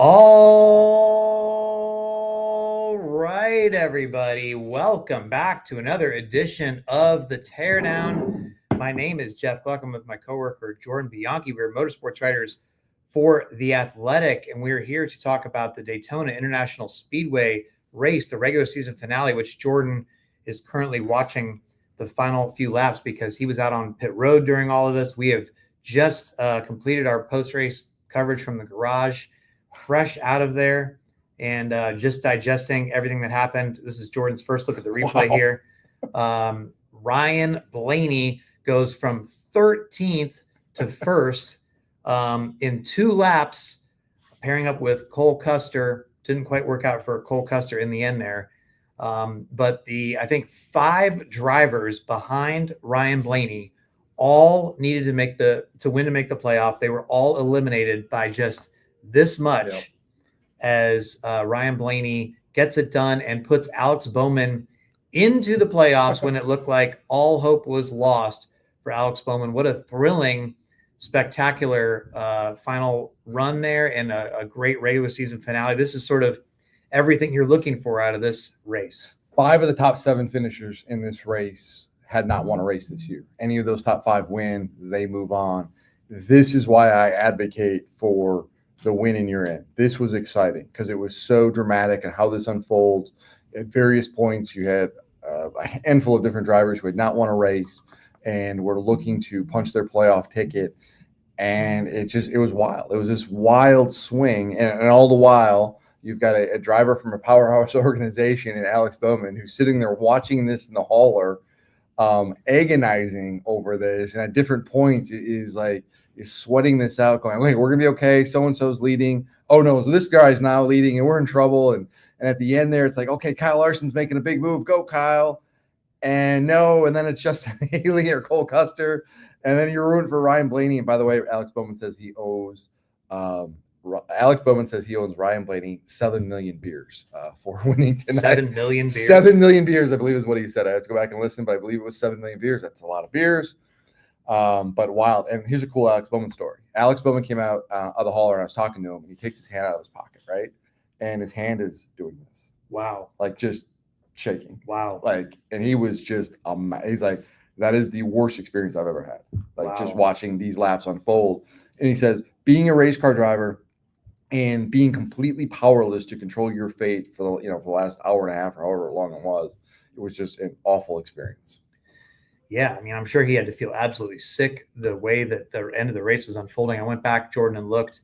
All right, everybody. Welcome back to another edition of The Teardown. My name is Jeff Gluck. I'm with my coworker, Jordan Bianchi. We're motorsports writers for The Athletic, and we're here to talk about the Daytona International Speedway race, the regular season finale, which Jordan is currently watching the final few laps because he was out on pit road during all of this. We have just completed our post-race coverage from the garage, fresh out of there, and just digesting everything that happened. This is Jordan's first look at the replay here. Ryan Blaney goes from 13th to first in 2 laps, pairing up with Cole Custer. Didn't quite work out for Cole Custer in the end there. But I think 5 drivers behind Ryan Blaney all needed to make to win to make the playoffs. They were all eliminated by just this much, as Ryan Blaney gets it done and puts Alex Bowman into the playoffs when it looked like all hope was lost for Alex Bowman. What a thrilling, spectacular final run there, and a great regular season finale. This is sort of everything you're looking for out of this race. 5 of the top 7 finishers in this race had not won a race this year. Any of those top 5 win, they move on. This is why I advocate for the win in your end. This was exciting because it was so dramatic and how this unfolds. At various points, you had a handful of different drivers who had not won a race and were looking to punch their playoff ticket. And it was wild. It was this wild swing. And all the while, you've got a driver from a powerhouse organization in Alex Bowman who's sitting there watching this in the hauler, agonizing over this. And at different points is sweating this out, going, wait, we're going to be okay. So-and-so's leading. Oh, no, this guy's now leading, and we're in trouble. And at the end there, it's like, okay, Kyle Larson's making a big move. Go, Kyle. And then it's Justin Haley or Cole Custer. And then you're rooting for Ryan Blaney. And by the way, Alex Bowman says he owns Ryan Blaney 7 million beers for winning tonight. 7 million beers. 7 million beers, I believe, is what he said. I had to go back and listen, but I believe it was 7 million beers. That's a lot of beers. But wild. And here's a cool Alex Bowman story. Alex Bowman came out of the hauler, and I was talking to him, and he takes his hand out of his pocket, right? And his hand is doing this. Wow. Like just shaking. Wow. And he was just, he's like, that is the worst experience I've ever had. Just watching these laps unfold. And he says, being a race car driver and being completely powerless to control your fate for the last hour and a half or however long it was just an awful experience. Yeah, I mean, I'm sure he had to feel absolutely sick the way that the end of the race was unfolding. I went back, Jordan, and looked,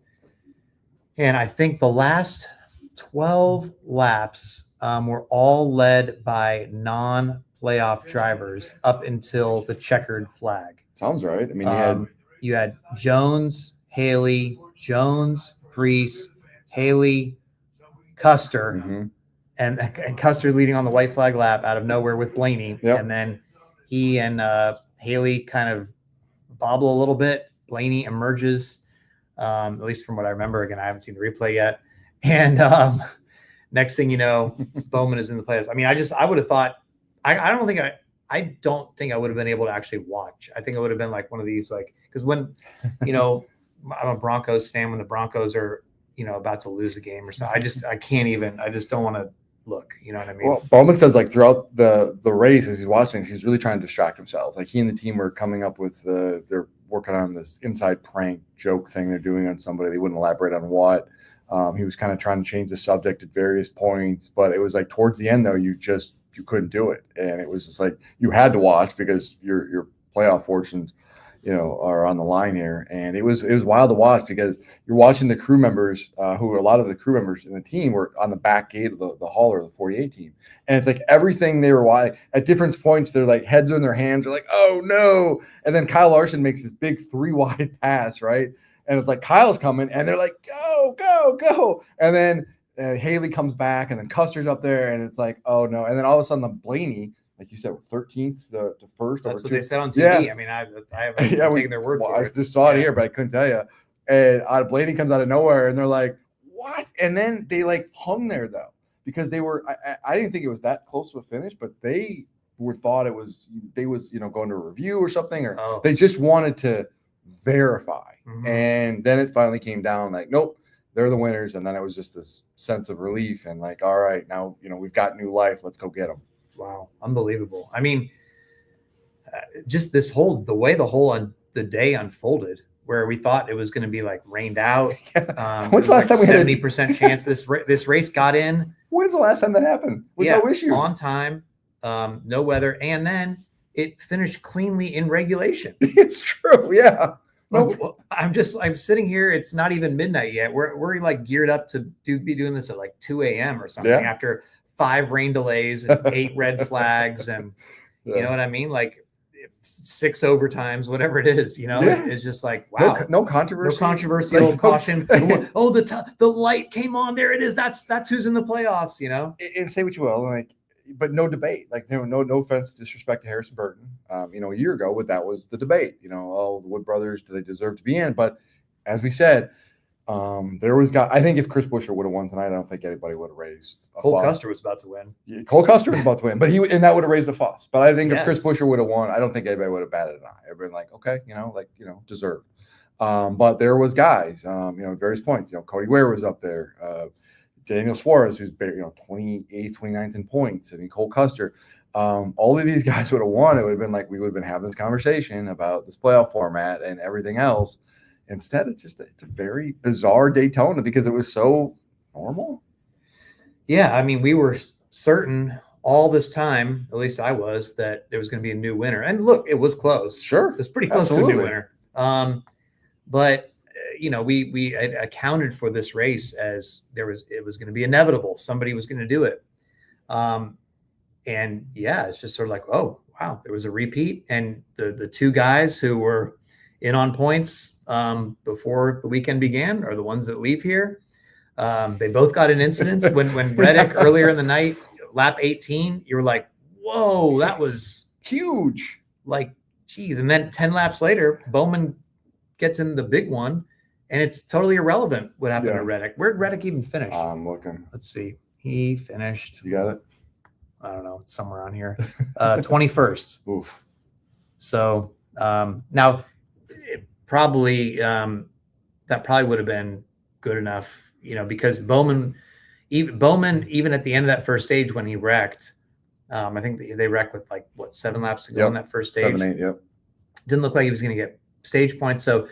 and I think the last 12 laps were all led by non-playoff drivers up until the checkered flag. Sounds right. I mean, you had Jones, Haley, Jones, Preece, Haley, Custer, and Custer leading on the white flag lap out of nowhere with Blaney, and then he and Haley kind of bobble a little bit. Blaney emerges, at least from what I remember. Again, I haven't seen the replay yet. And next thing you know, Bowman is in the playoffs. I mean, I would have thought, I don't think I would have been able to actually watch. I think it would have been like one of these, because when, I'm a Broncos fan, when the Broncos are, about to lose a game or something, I just don't want to look, you know what I mean? Well, Bowman says throughout the race, as he's watching this, he's really trying to distract himself. He and the team were coming up with they're working on this inside prank joke thing they're doing on somebody. They wouldn't elaborate on what. He was kind of trying to change the subject at various points, but it was towards the end though, you couldn't do it, and it was just you had to watch because your playoff fortunes, are on the line here. And it was wild to watch because you're watching the crew members, a lot of the crew members in the team were on the back gate of the hauler, the 48 team. And it's everything they were at different points, they're heads in their hands. They're oh no. And then Kyle Larson makes this big 3-wide pass, right? And it's Kyle's coming, and they're go, go, go. And then Haley comes back, and then Custer's up there, and it's oh no. And then all of a sudden the Blaney, like you said, 13th to first. That's what they said on TV. Yeah. I mean, I haven't taken their word for it. I just saw it here, but I couldn't tell you. And Blaney comes out of nowhere, and they're what? And then they hung there, though, because they were – I didn't think it was that close to a finish, but they thought it was – they was, going to a review or something, or they just wanted to verify. Mm-hmm. And then it finally came down nope, they're the winners. And then it was just this sense of relief and like, all right, now, we've got new life. Let's go get them. Wow. Unbelievable. I mean, just the way the day unfolded, where we thought it was going to be like rained out. When's the last time we had 70% chance this race got in? When's the last time that happened? With no issues, on time, no weather, and then it finished cleanly in regulation. It's true, yeah. No, I'm sitting here. It's not even midnight yet. We're like geared up to be doing this at like 2 a.m. or something after 5 rain delays and 8 red flags, and you know what I mean, like 6 overtimes, whatever it is. It's just like, wow, no controversy, no controversial caution. Oh, the light came on. There it is. That's who's in the playoffs. And say what you will, but no debate. Like no offense, disrespect to Harrison Burton. A year ago, that was the debate. The Wood brothers, do they deserve to be in? But as we said, there was I think if Chris Buescher would have won tonight, I don't think anybody would have raised a Cole fuss. Custer was about to win. Yeah, Cole Custer was about to win, but that would have raised a fuss. But I think if Chris Buescher would have won, I don't think anybody would have batted an eye. Everybody like, okay, deserved. But there was guys, at various points. Cody Ware was up there. Daniel Suarez, who's 28th, 29th in points. Cole Custer. All of these guys would have won. It would have been like we would have been having this conversation about this playoff format and everything else. Instead, it's a very bizarre Daytona because it was so normal. Yeah, we were certain all this time, at least I was, that there was going to be a new winner. And look, it was close. Sure, it was pretty close to a new winner. But we accounted for this race as it was going to be inevitable. Somebody was going to do it. And it's just sort of like, oh wow, there was a repeat, and the 2 guys who were in on points before the weekend began are the ones that leave here. They both got in incidents. When Reddick earlier in the night, lap 18, you were like, whoa, that was huge. Like, geez. And then 10 laps later, Bowman gets in the big one, and it's totally irrelevant what happened to Reddick. Where'd Reddick even finish? I'm looking. Let's see. He finished. You got it? I don't know. It's somewhere on here. 21st. Oof. So now it probably that probably would have been good enough, because Bowman, even at the end of that first stage when he wrecked, I think they wrecked with 7 laps to go in that first stage. 7, 8, yep. Didn't look like he was going to get stage points. So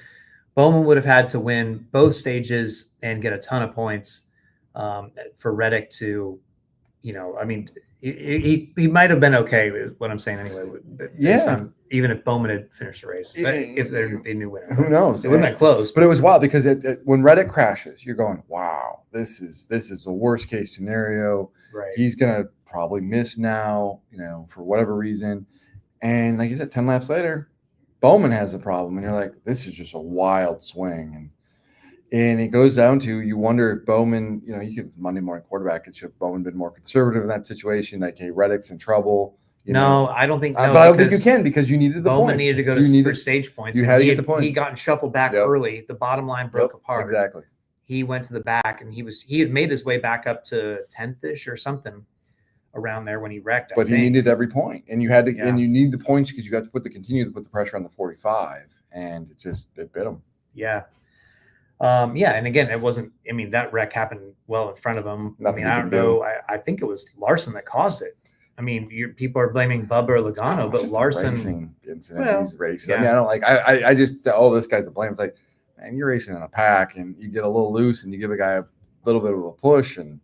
Bowman would have had to win both stages and get a ton of points for Reddick to, he might have been okay with what I'm saying anyway. Even if Bowman had finished the race, if they're the new winner, who knows? It wouldn't have closed. But it was wild because when Reddick crashes, you're going, wow, this is the worst case scenario. Right. He's gonna probably miss now, for whatever reason. And like you said, 10 laps later, Bowman has a problem, and you're like, this is just a wild swing. And it goes down to, you wonder if Bowman, you could Monday morning quarterback, should have Bowman been more conservative in that situation? Like, hey, Reddick's in trouble. I don't think. But I don't think you can, because you needed the Bowman points. needed to go to for stage points. You had to get the points. He got shuffled back early. The bottom line broke apart. Exactly. He went to the back, and he had made his way back up to 10th-ish or something around there when he wrecked. But he needed every point, and you had to, and you need the points because you got to continue to put the pressure on the 45, and it bit him. Yeah. And again, it wasn't. That wreck happened well in front of him. Nothing I don't know. I think it was Larson that caused it. People are blaming Bubba or Logano, but Larson. Racing incident. He's racing. Yeah. I don't like. I just this guy's to blame. It's like, man, you're racing in a pack, and you get a little loose, and you give a guy a little bit of a push, and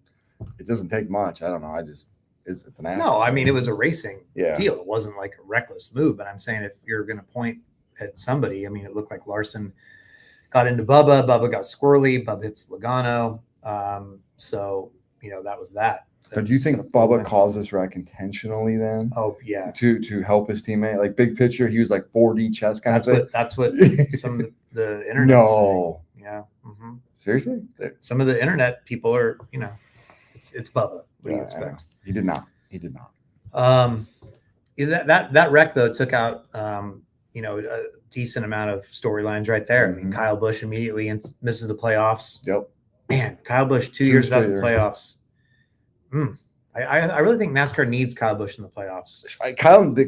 it doesn't take much. I don't know. It's an accident. No, it was a racing deal. It wasn't like a reckless move. But I'm saying, if you're going to point at somebody, it looked like Larson got into Bubba. Bubba got squirrely. Bubba hits Logano. So that was that. But do you think Bubba caused this wreck intentionally then? Oh yeah. To help his teammate, like big picture, he was like 4D chess kind of thing. That's what some of the internet. No. Saying. Yeah. Mm-hmm. Seriously? Some of the internet people are, it's Bubba. What do you expect? He did not. That wreck though took out a decent amount of storylines right there. Mm-hmm. Kyle Busch immediately misses the playoffs. Yep. Man, Kyle Busch 2 years without the playoffs. I really think NASCAR needs Kyle Busch in the playoffs.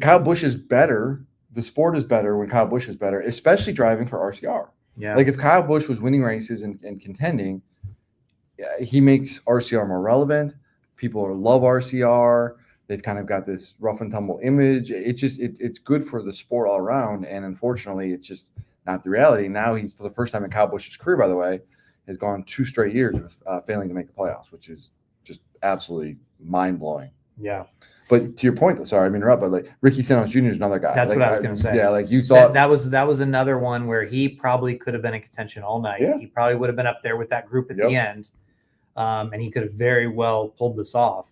Kyle Busch is better. The sport is better when Kyle Busch is better, especially driving for RCR. Yeah. Like if Kyle Busch was winning races and contending, he makes RCR more relevant. People love RCR. They've kind of got this rough and tumble image. It's good for the sport all around. And unfortunately, it's just not the reality. Now he's, for the first time in Kyle Busch's career, by the way, has gone 2 straight years with failing to make the playoffs, which is just absolutely mind blowing. Yeah. But to your point, though, sorry, I mean, interrupt, but like Ricky Stenhouse Jr. is another guy. That's like, what I was going to say. Yeah, like you thought that was another one where he probably could have been in contention all night. Yeah. He probably would have been up there with that group at the end, and he could have very well pulled this off.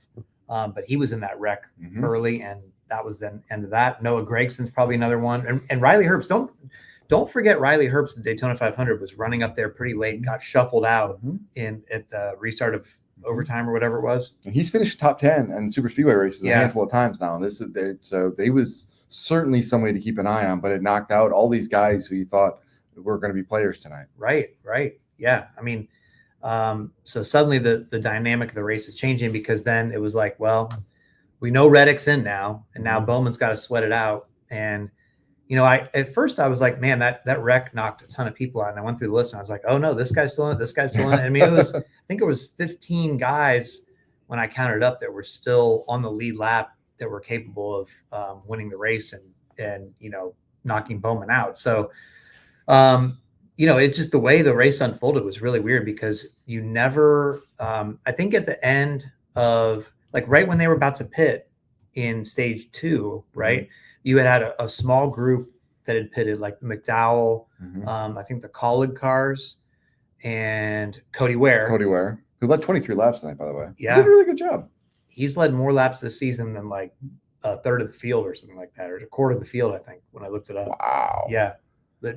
But he was in that wreck early, and that was the end of that. Noah Gregson's probably another one, and Riley Herbst. Don't forget Riley Herbst. The Daytona 500 was running up there pretty late, got shuffled out at the restart of overtime or whatever it was. And he's finished top 10 in super speedway races a handful of times now. And so they was certainly somebody to keep an eye on, but it knocked out all these guys who you thought were going to be players tonight. Right. Yeah. I mean, so suddenly the dynamic of the race is changing, because then it was like, well, we know Reddick's in now, and now Bowman's got to sweat it out. And, at first I was like, man, that wreck knocked a ton of people out. And I went through the list and I was like, oh no, this guy's still in it. This guy's still in it. I mean, I think it was 15 guys when I counted up that were still on the lead lap that were capable of winning the race and knocking Bowman out. So, it's just the way the race unfolded was really weird, because you never, I think at the end of, like, right when they were about to pit in stage 2, right, you had a small group that had pitted, like McDowell, I think the Colleague cars, and Cody Ware, who led 23 laps tonight, by the way. Yeah. He did a really good job. He's led more laps this season than like a third of the field or something like that, or a quarter of the field, I think, when I looked it up. Wow. Yeah.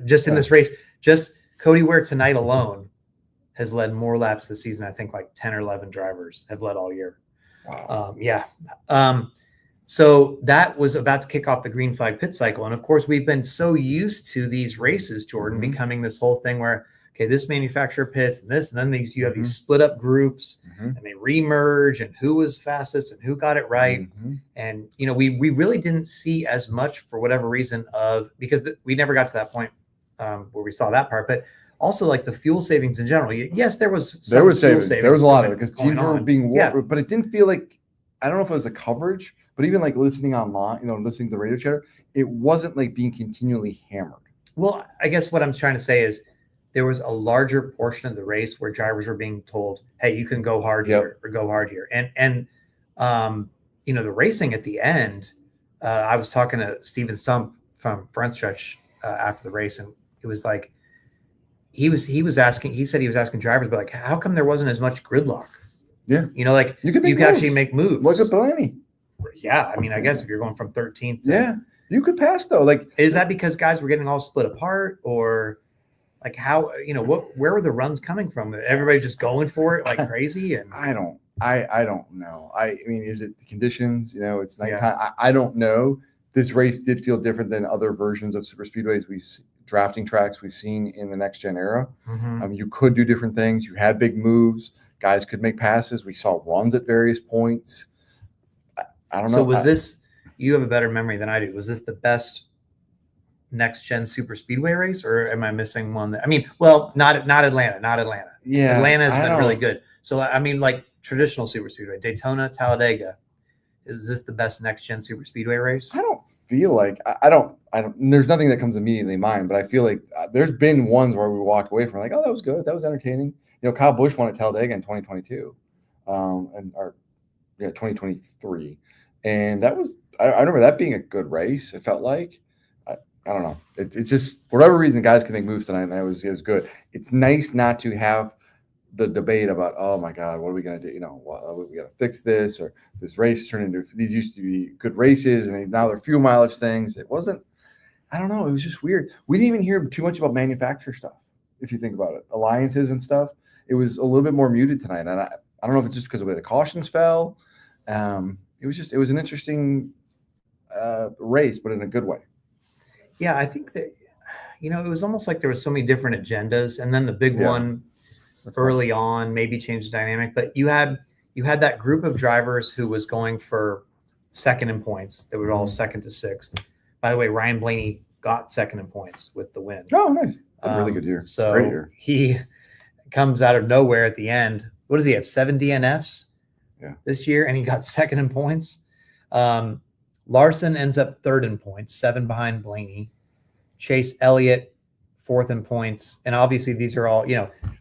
Just in this race, just Cody Ware tonight alone has led more laps this season. I think like 10 or 11 drivers have led all year. Wow. So that was about to kick off the green flag pit cycle. And of course, we've been so used to these races, Jordan, becoming this whole thing where, okay, this manufacturer pits and this, and then you have these split up groups and they remerge, and who was fastest and who got it right. And, we really didn't see as much, for whatever reason, because we never got to that point where we saw that part, but also like the fuel savings in general. Yes, there was savings. There was a lot of it, because teams were being warped, but it didn't feel like, I don't know if it was the coverage, but even like listening online, listening to the radio chatter, it wasn't like being continually hammered. Well, I guess what I'm trying to say is there was a larger portion of the race where drivers were being told, hey, you can go hard here or go hard here. And the racing at the end, I was talking to Steven Stump from Front Stretch after the race, and it was like, he said he was asking drivers, but like, how come there wasn't as much gridlock? Yeah. Like you could actually make moves. Look at Blaney. Yeah. I mean, I guess if you're going from 13th. You could pass though. Like, is that because guys were getting all split apart, or like how, where were the runs coming from? Everybody's just going for it like crazy. And I don't know. I mean, is it the conditions? It's nighttime. I don't know. This race did feel different than other versions of super speedways drafting tracks we've seen in the next gen era. You could do different things. You had big moves. Guys could make passes. We saw runs at various points. I don't know. So was this, you have a better memory than I do, was this the best next gen super speedway race, or am I missing one not Atlanta. Yeah. Atlanta has been really good. So, I mean, like traditional super speedway, Daytona, Talladega, is this the best next gen super speedway race? I don't feel like, I don't, there's nothing that comes immediately in mind, but I feel like there's been ones where we walk away from like, oh, that was good. That was entertaining. Kyle Busch won at Talladega in 2022, 2023. And that was, I remember that being a good race. It felt like, I don't know. It's just, for whatever reason, guys can make moves tonight, and it was good. It's nice not to have the debate about, oh my God, what are we going to do? We got to fix this, or this race turned into, these used to be good races, and now they're fuel mileage things. It wasn't, I don't know. It was just weird. We didn't even hear too much about manufacturer stuff, if you think about it, alliances and stuff. It was a little bit more muted tonight. And I don't know if it's just because of the way the cautions fell. It was an interesting race, but in a good way. Yeah, I think that, it was almost like there was so many different agendas, and then the big one early on maybe changed the dynamic. But you had that group of drivers who was going for second in points. They were all second to sixth. By the way, Ryan Blaney got second in points with the win. Oh, nice. A really good year. So great year. He comes out of nowhere at the end what does he have? 7 DNFs this year, and he got second in points. Larson ends up third in points, 7 behind Blaney. Chase Elliott fourth in points, and obviously these are all,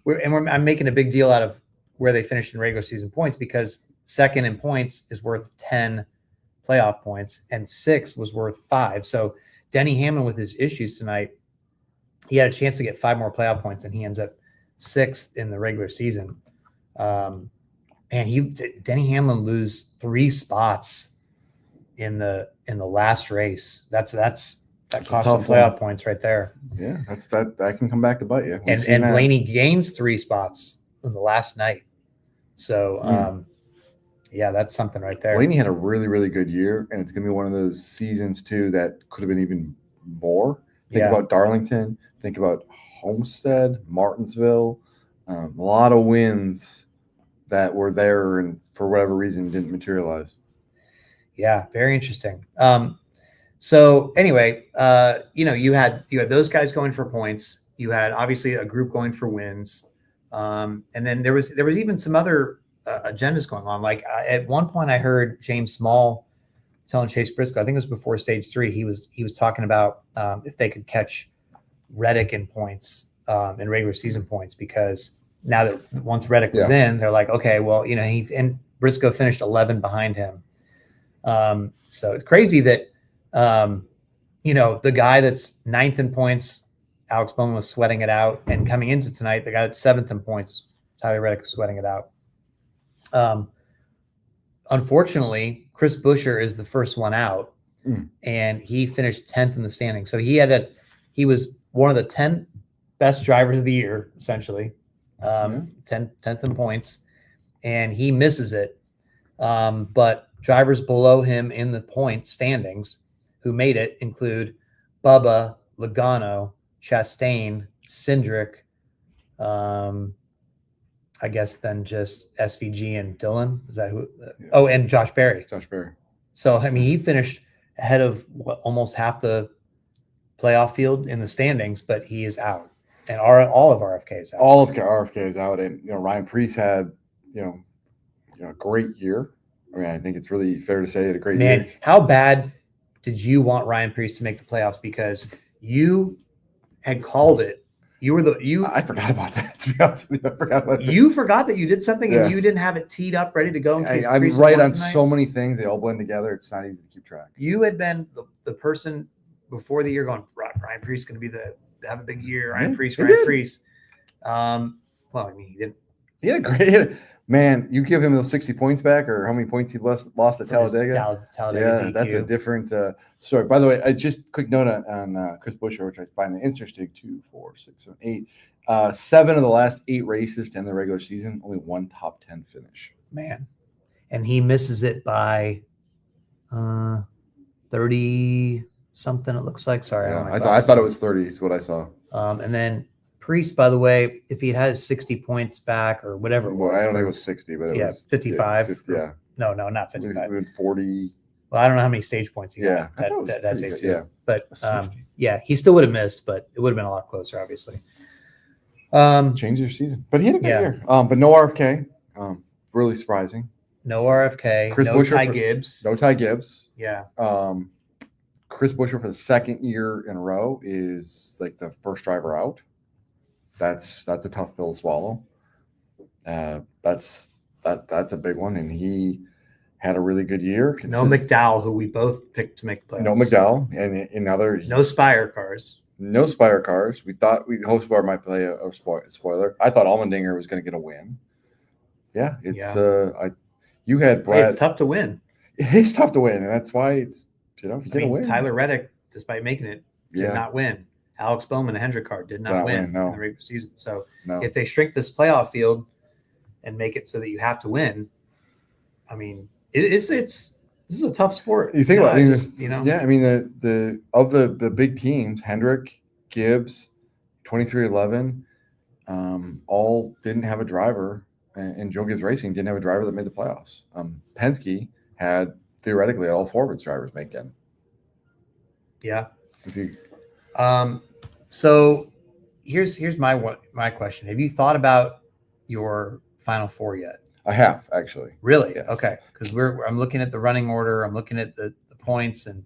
I'm making a big deal out of where they finished in regular season points because second in points is worth 10 playoff points, and 6 was worth 5. So Denny Hamlin, with his issues tonight, he had a chance to get 5 more playoff points, and he ends up 6th in the regular season. And Denny Hamlin lose 3 spots in the last race. That cost some playoff points right there. Yeah, that can come back to bite you. And Blaney gains 3 spots in the last night. So yeah, that's something right there. Blaney had a really, really good year, and it's going to be one of those seasons, too, that could have been even more. Think about Darlington. Think about Homestead, Martinsville. A lot of wins that were there and for whatever reason didn't materialize. Yeah, very interesting. So anyway, you had those guys going for points. You had obviously a group going for wins. And then there was even some other agendas going on. Like at one point I heard James Small telling Chase Briscoe, I think it was before stage 3, he was talking about if they could catch Reddick in points, in regular season points, because now that once Reddick was in, they're like, okay, well, and Briscoe finished 11 behind him. So it's crazy that, the guy that's 9th in points, Alex Bowman, was sweating it out, and coming into tonight, the guy that's 7th in points, Tyler Reddick, was sweating it out. Unfortunately, Chris Buescher is the first one out, and he finished 10th in the standing. So he was one of the 10 best drivers of the year, essentially, 10th in points, and he misses it. But drivers below him in the point standings who made it include Bubba, Logano, Chastain, Cindric, I guess then just SVG and Dylan. Is that who? Oh, and Josh Berry. So, I mean, he finished ahead of almost half the playoff field in the standings, but he is out. And all of RFK is out. All of RFK is out. And, Ryan Preece had, a great year. I mean, I think it's really fair to say it a great year. Man, how bad did you want Ryan Preece to make the playoffs? Because you had called it. I forgot about that. To be honest with you, I forgot about that. You forgot that you did something and you didn't have it teed up, ready to go. I'm right on so many things. They all blend together. It's not easy to keep track. You had been the person before the year going, Ryan Preece is going to have a big year. Ryan Preece. Well, I mean, he didn't. He had a great man. You give him those 60 points back, or how many points he lost at Talladega? Talladega. Yeah, that's a different story. By the way, I just quick note on Chris Buescher, which I find interesting. 2, 4, 6, 7, 8. 7 of the last 8 races to end the regular season, only 1 top 10 finish. Man, and he misses it by 30 something. It looks like. Sorry, I thought it was 30. Is what I saw. And then Preece, by the way, if he had his 60 points back or whatever it was. I don't think it was 60, but it was 55. No, not 55. 40. Well, I don't know how many stage points he got that day too. Yeah. But he still would have missed, but it would have been a lot closer, obviously. Change your season. But he had a good year. But no RFK. Really surprising. No RFK. Chris no Buescher Ty Gibbs. No Ty Gibbs. Yeah. Chris Buescher for the second year in a row is like the first driver out. That's a tough pill to swallow. That's a big one, and he had a really good year. No McDowell, who we both picked to make the playoffs. No McDowell, and in other no Spire cars. No Spire cars. We thought Hostbar might play a spoiler. I thought Allmendinger was going to get a win. Yeah, you had Brad. It's tough to win. It's tough to win, and that's why it's if you get a win. Tyler Reddick, despite making it, did not win. Alex Bowman, the Hendrick car, did not win in the regular season. So if they shrink this playoff field and make it so that you have to win, I mean, this is a tough sport. You think about it, I mean, the big teams, Hendrick, Gibbs, 2311, all didn't have a driver, and Joe Gibbs Racing didn't have a driver that made the playoffs. Penske had theoretically all 4 of its drivers make it. Yeah. So here's my question. Have you thought about your Final Four yet? I have actually. Really? Yes. Okay. Because I'm looking at the running order. I'm looking at the points, and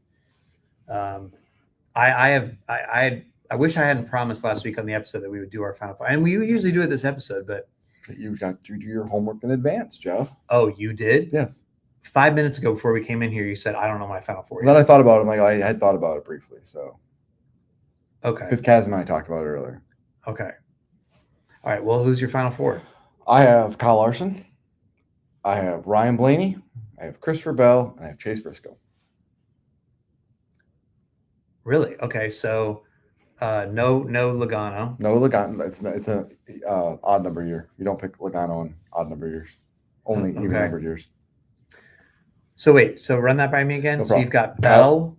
I wish I hadn't promised last week on the episode that we would do our Final Four, and we usually do it this episode, but You got to do your homework in advance, Jeff. Oh, you did? Yes. 5 minutes ago, before we came in here, you said, I don't know my Final Four yet. Then I thought about it. I'm like, I had thought about it briefly. So, Okay. because Kaz and I talked about it earlier. Okay. All right. Well, who's your Final Four? I have Kyle Larson. I have Ryan Blaney. I have Christopher Bell. And I have Chase Briscoe. Really? Okay. So, no Logano. No Logano. It's a odd number year. You don't pick Logano in odd number years. Only even numbered years. So wait. So run that by me again. No so you've got Bell,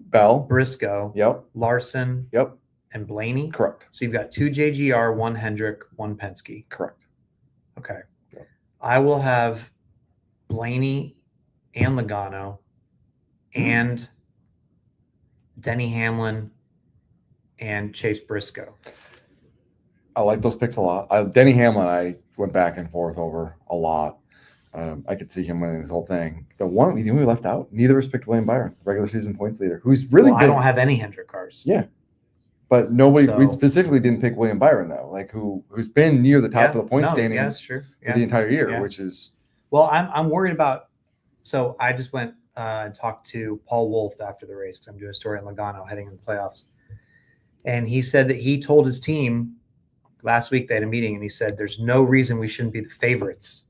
Briscoe, Yep. Larson, Yep. and Blaney. Correct. So you've got 2 JGR, 1 Hendrick, 1 Penske. Correct. Okay. Yep. I will have Blaney and Logano and Denny Hamlin and Chase Briscoe. I like those picks a lot. Denny Hamlin, I went back and forth over a lot. I could see him winning this whole thing. The one we left out, neither of us picked William Byron, regular season points leader, who's really good. I don't have any Hendrick cars. Yeah. But nobody, we specifically didn't pick William Byron, though, like who's been near the top of the point standings that's true. for the entire year, which is. Well, I'm worried about. So I just went and talked to Paul Wolf after the race because I'm doing a story on Logano heading in the playoffs. And he said that he told his team last week they had a meeting, and he said there's no reason we shouldn't be the favorites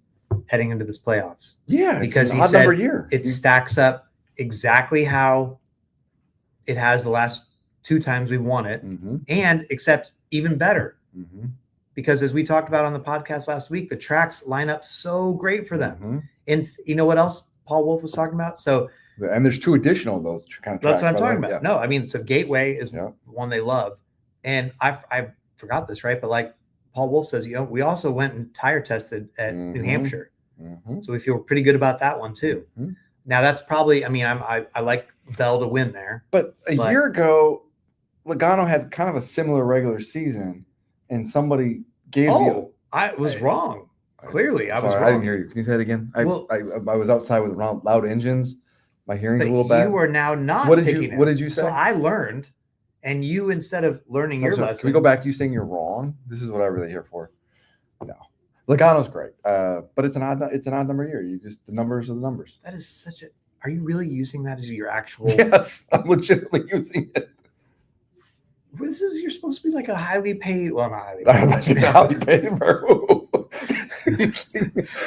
heading into this playoffs. Yeah, because he said it stacks up exactly how it has the last 2 times we won it, and except even better. Because as we talked about on the podcast last week, the tracks line up so great for them. And you know what else Paul Wolf was talking about? So, and there's 2 additional of those kind of tracks. That's what I'm talking about. Yeah. No, I mean, so Gateway is one they love. And I forgot this, right? But like Paul Wolf says, we also went and tire tested at New Hampshire. So we feel pretty good about that one too. Now that's probably, I mean, I like Bell to win there. But a year ago, Logano had kind of a similar regular season, and somebody gave me. I was wrong. Clearly, I was wrong. I didn't hear you. Can you say it again? I was outside with loud engines. My hearing's a little bad. You are now not. What did you say? So I learned, and you, instead of learning your lesson. Can we go back to you saying you're wrong? This is what I'm really here for. No, Logano's great, but it's an odd number year. The numbers are the numbers. That is such a. Are you really using that as your actual? Yes, I'm legitimately using it. You're supposed to be like a highly paid. Well, not highly paid. Highly paid for who?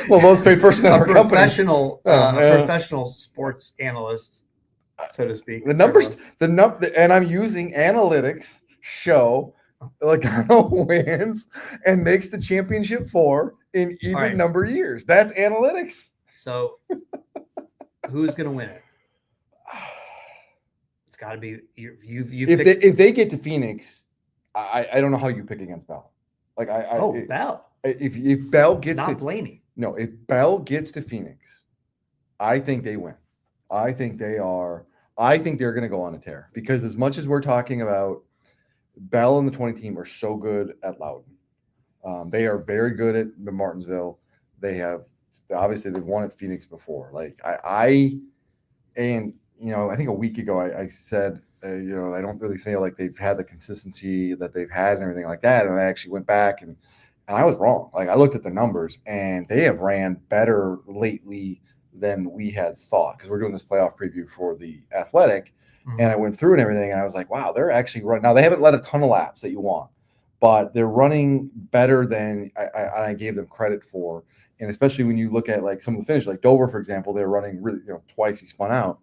Well, most paid person in our company. Professional sports analyst, so to speak. The numbers, and I'm using analytics show Logano wins and makes the championship 4 in even number years. That's analytics. So, who's going to win it? It's got to be you. If they get to Phoenix, I don't know how you pick against Bell. Like Bell. If Bell gets not Blaney. No, if Bell gets to Phoenix, I think they win. I think they're going to go on a tear, because as much as we're talking about Bell and the 20 team are so good at Loudon. They are very good at Martinsville. Obviously they've won at Phoenix before. Like I think a week ago I said, I don't really feel like they've had the consistency that they've had and everything like that. And I actually went back and I was wrong. Like I looked at the numbers and they have ran better lately than we had thought, because we're doing this playoff preview for the Athletic. And I went through and everything, and I was like, wow, they're actually running. Now, they haven't led a ton of laps that you want, but they're running better than I gave them credit for. And especially when you look at like some of the finish, like Dover, for example, they're running really, twice he spun out.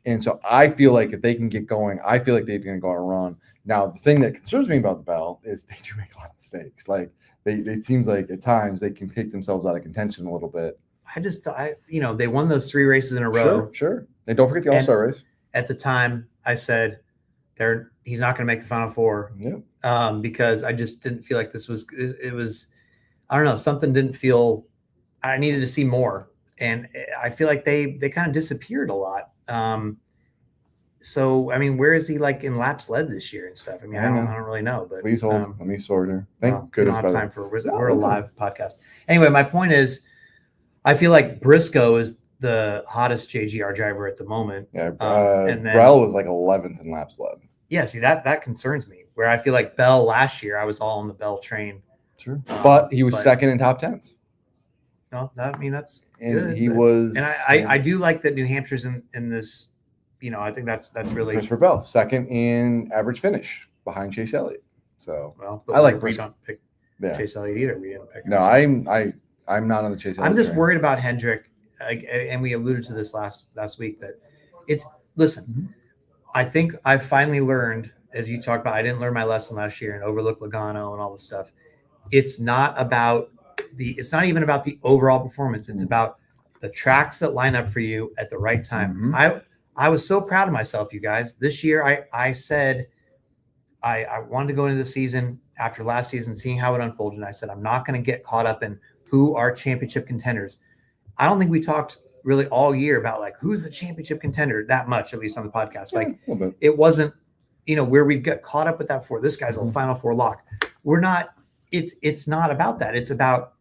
And so I feel like if they can get going, I feel like they're going to go on a run. Now, the thing that concerns me about the Bell is they do make a lot of mistakes. Like it seems like at times they can take themselves out of contention a little bit. They won those 3 races in a row. Sure. And don't forget the All-Star race. At the time, I said he's not going to make the Final Four. Because I just didn't feel like it was, I don't know, something didn't feel, I needed to see more. And I feel like they kind of disappeared a lot. So, I mean, where is he like in laps led this year and stuff? I mean, I don't really know. But please hold. Let me sort her. Thank goodness. We don't have time for we're a live podcast. Anyway, my point is I feel like Briscoe is the hottest JGR driver at the moment. Yeah, and then Brell was like 11th in laps led. Yeah, see that concerns me. Where I feel like Bell last year, I was all on the Bell train. Sure, but he was second in top tens. No, I mean that's and good. He was, and I do like that New Hampshire's in this. I think that's really Christopher Bell, second in average finish behind Chase Elliott. So but I like we Briscoe. don't pick Yeah. Chase Elliott either. We didn't pick him. No, I'm not on the Chase Elliott. I'm just train. worried about Hendrick, and we alluded to this last week that listen. Mm-hmm. I think I've finally learned, as you talked about, I didn't learn my lesson last year and overlook Logano and all this stuff. It's not even about the overall performance. It's about the tracks that line up for you at the right time. Mm-hmm. I was so proud of myself, you guys. This year, I said I wanted to go into the season after last season, seeing how it unfolded. And I said, I'm not going to get caught up in who are championship contenders. I don't think we talked really all year about like who's the championship contender that much, at least on the podcast. Like it wasn't, where we got caught up with that before. This guy's a Final Four lock. We're not. It's not about that. It's about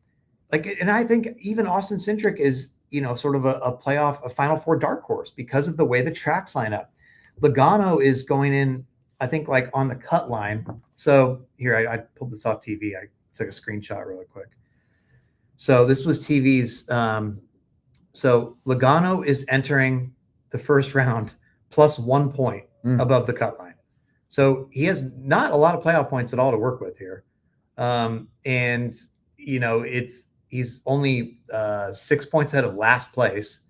and I think even Austin Cindric is sort of a playoff, a Final Four dark horse because of the way the tracks line up. Logano is going in, I think, like on the cut line. So here I pulled this off TV. I took a screenshot really quick. So this was TV's. So Logano is entering the first round plus 1 point above the cut line. So he has not a lot of playoff points at all to work with here. And he's only 6 points ahead of last place.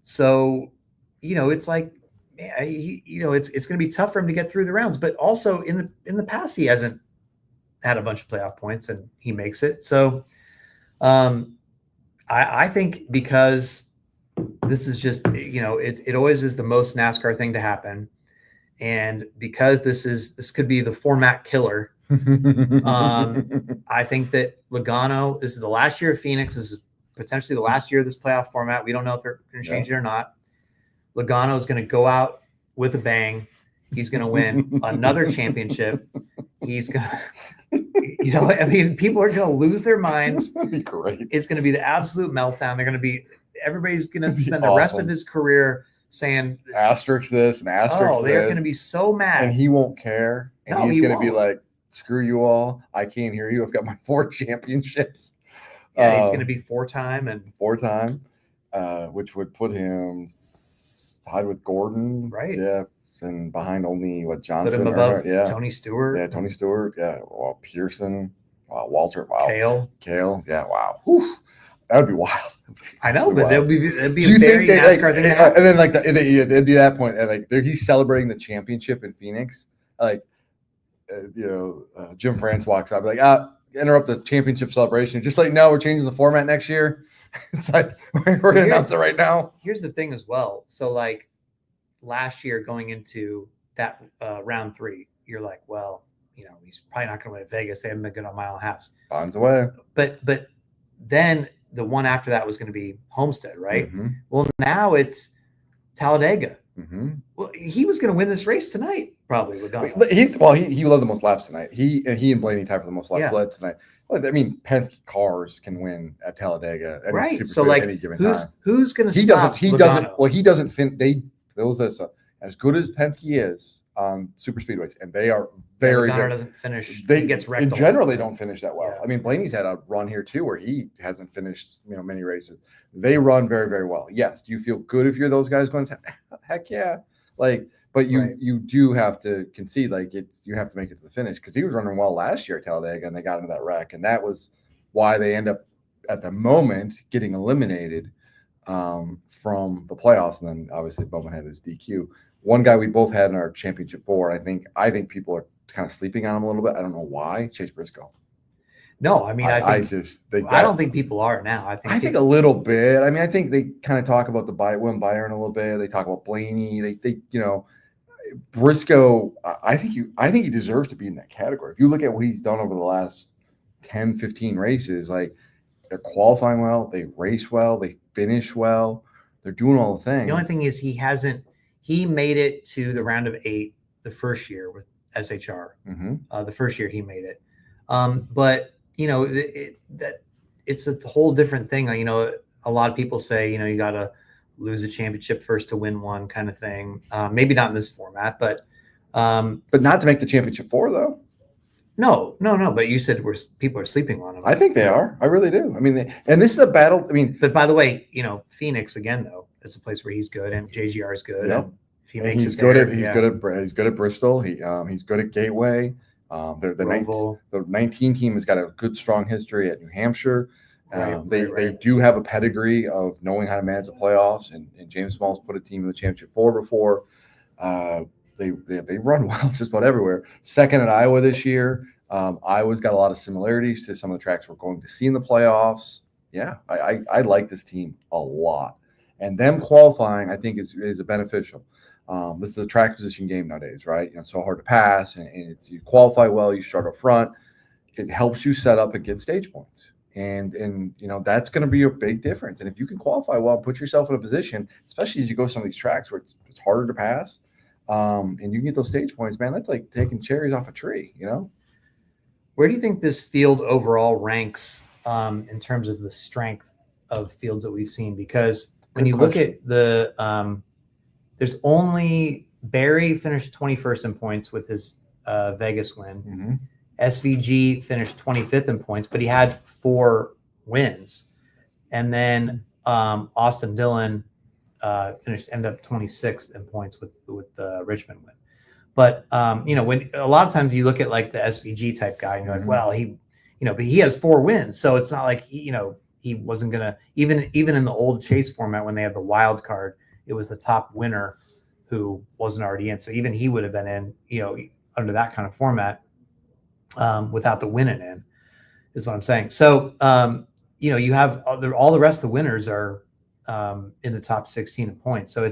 So it's like, it's going to be tough for him to get through the rounds, but also in the past, he hasn't had a bunch of playoff points and he makes it. So, I think because this is just, it always is the most NASCAR thing to happen. And because this could be the format killer. I think that Logano, this is the last year of Phoenix. This is potentially the last year of this playoff format. We don't know if they're going to change it or not. Logano is going to go out with a bang. He's going to win another championship. He's going to, people are going to lose their minds. That'd be great. It's going to be the absolute meltdown. Everybody's going to spend the rest of his career saying asterisk this and asterisk they're going to be so mad. And he won't care. And he's going to be like, screw you all. I can't hear you. I've got my 4 championships. Yeah, he's going to be 4-time, which would put him tied with Gordon, right? Jeff, and behind only Johnson, put him above Tony Stewart. Yeah, Tony Stewart. Yeah, Pearson, Walter, Kale. Yeah, wow. Whew. That would be wild. I know, but it'd be a very NASCAR thing to happen. And then it'd be that point, and he's celebrating the championship in Phoenix, Jim France walks out, interrupt the championship celebration. Just no, we're changing the format next year. It's like we're going to announce it right now. Here's the thing as well. So last year going into that round 3, you're like, well, he's probably not going to win at Vegas. They haven't been good on mile and halves. Bonds away. But then the one after that was going to be Homestead, right? Mm-hmm. Well, now it's Talladega. Mm-hmm. Well, he was going to win this race tonight, probably. He led the most laps tonight. He and Blaney tied for the most laps led tonight. Well, Penske cars can win at Talladega, right? So any given time. Who's going to stop? He doesn't. Well, he doesn't. Those as good as Penske is on super speedways, and they are very. Logano doesn't finish. He gets wrecked. In general, they don't finish that well. Yeah. Blaney's had a run here too, where he hasn't finished many races. They run very, very well. Yes. Do you feel good if you're those guys going to? Heck yeah. But you do have to concede, you have to make it to the finish, because he was running well last year at Talladega and they got into that wreck, and that was why they end up at the moment getting eliminated from the playoffs. And then obviously Bowman had his DQ. One guy we both had in our championship 4, I think people are kind of sleeping on him a little bit. I don't know why. Chase Briscoe. No, I don't think people are now. I think a little bit. I think they kind of talk about William Byron a little bit. They talk about Blaney. They Briscoe. I think he deserves to be in that category. If you look at what he's done over the last 10, 15 races, they're qualifying well, they race well, they finish well, they're doing all the things. The only thing is he made it to the round of 8 the first year with SHR. Mm-hmm. The first year he made it, but it's a whole different thing. You know, a lot of people say, you know, you got to lose a championship first to win one kind of thing. Maybe not in this format, but not to make the championship 4 though. No. But you said people are sleeping on them. I think they are. I really do. I mean, and this is a battle. I mean, but by the way, you know, Phoenix again though, it's a place where he's good and JGR is good. Yep. And if he makes he's it good there, he's good at Bristol. He's good at Gateway. The 19 team has got a good strong history at New Hampshire. They do have a pedigree of knowing how to manage the playoffs, and James Small's put a team in the championship 4 before. They run well just about everywhere. Second at Iowa this year. Iowa's got a lot of similarities to some of the tracks we're going to see in the playoffs. Yeah, I like this team a lot, and them qualifying I think is a beneficial. This is a track position game nowadays, right? You know, it's so hard to pass, and it's you qualify well, you start up front. It helps you set up and get stage points, and you know that's going to be a big difference. And if you can qualify well and put yourself in a position, especially as you go some of these tracks where it's harder to pass, and you can get those stage points, man, that's like taking cherries off a tree, you know. Where do you think this field overall ranks in terms of the strength of fields that we've seen? Because when you look at the there's only Barry finished 21st in points with his Vegas win. Mm-hmm. SVG finished 25th in points, but he had 4 wins. And then Austin Dillon ended up 26th in points with the Richmond win. But you know, when a lot of times you look at like the SVG type guy, and you're like, well, he, you know, but he has 4 wins, so it's not like he wasn't gonna even in the old Chase format when they had the wild card, it was the top winner who wasn't already in. So even he would have been in, you know, under that kind of format without the winning in, is what I'm saying. So you know, you have all the rest of the winners are in the top 16 in points. So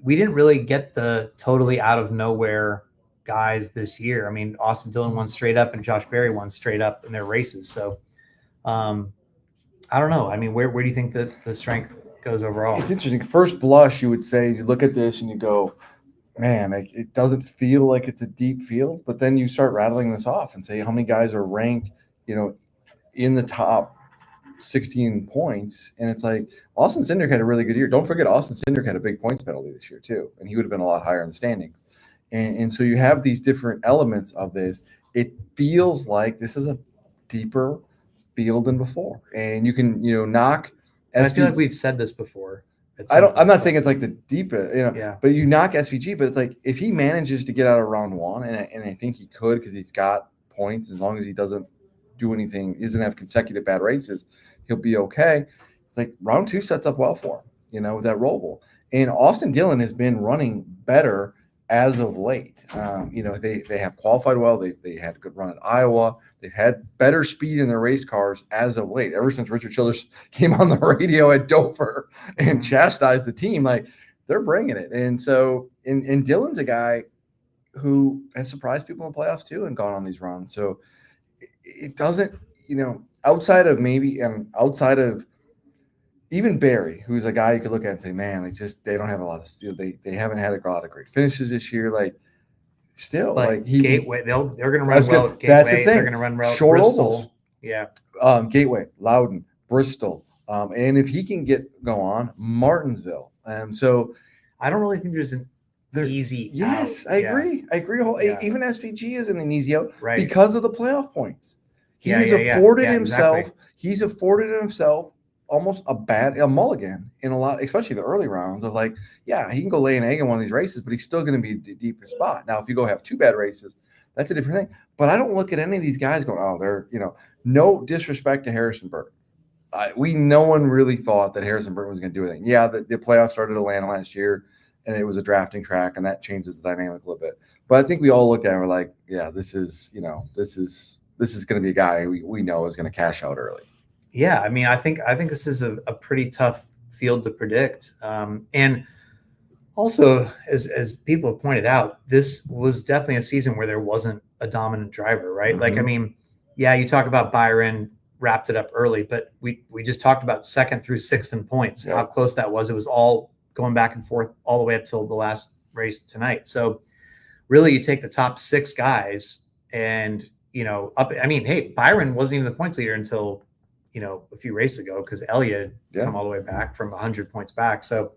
we didn't really get the totally out of nowhere guys this year. I mean, Austin Dillon won straight up and Josh Berry won straight up in their races. So I don't know. I mean, where do you think that the strength goes overall? It's interesting. First blush, you would say, you look at this and you go, man, like, it doesn't feel like it's a deep field. But then you start rattling this off and say how many guys are ranked, you know, in the top 16 points, and it's like Austin Cindric had a really good year. Don't forget, Austin Cindric had a big points penalty this year too, and he would have been a lot higher in the standings. And so you have these different elements of this. It feels like this is a deeper field than before, and you can knock. And I feel like we've said this before. I'm not saying it's like the deepest, yeah. But you knock SVG, but it's like if he manages to get out of round 1, and I think he could because he's got points, as long as he doesn't do anything, doesn't have consecutive bad races, he'll be okay. It's like round 2 sets up well for him, with that Roval. And Austin Dillon has been running better as of late. They have qualified well. They had a good run at Iowa. They've had better speed in their race cars as of late. Ever since Richard Childress came on the radio at Dover and chastised the team, like they're bringing it. And so, and Dillon's a guy who has surprised people in the playoffs too and gone on these runs. So it doesn't, outside of even Barry, who's a guy you could look at and say, man, they don't have a lot of steel. They haven't had a lot of great finishes this year. Gateway, they're going to run well at Gateway. That's the thing. They're going to run well at Short Bristol. ovals. Yeah. Gateway, Loudon, Bristol. And if he can go on, Martinsville. So I don't really think there's an easy Yes, out. I agree. Even SVG isn't an easy out because of the playoff points. He's afforded himself. Exactly. He's afforded himself almost a mulligan in a lot, especially the early rounds of he can go lay an egg in one of these races, but he's still going to be the deeper spot. Now, if you go have 2 bad races, that's a different thing. But I don't look at any of these guys going, oh, they're, no disrespect to Harrison Burton. No one really thought that Harrison Burton was going to do anything. Yeah, the playoffs started at Atlanta last year, and it was a drafting track, and that changes the dynamic a little bit. But I think we all looked at it and we're like, yeah, this is going to be a guy we know is going to cash out early. Yeah, I mean, I think this is a pretty tough field to predict. And also, as people have pointed out, this was definitely a season where there wasn't a dominant driver, right? Mm-hmm. I mean, yeah, you talk about Byron wrapped it up early, but we just talked about 2nd through 6th in points, how close that was. It was all going back and forth all the way up till the last race tonight. So really, you take the top 6 guys and, hey, Byron wasn't even the points leader until, a few races ago because Elliott had come all the way back from 100 points back. So,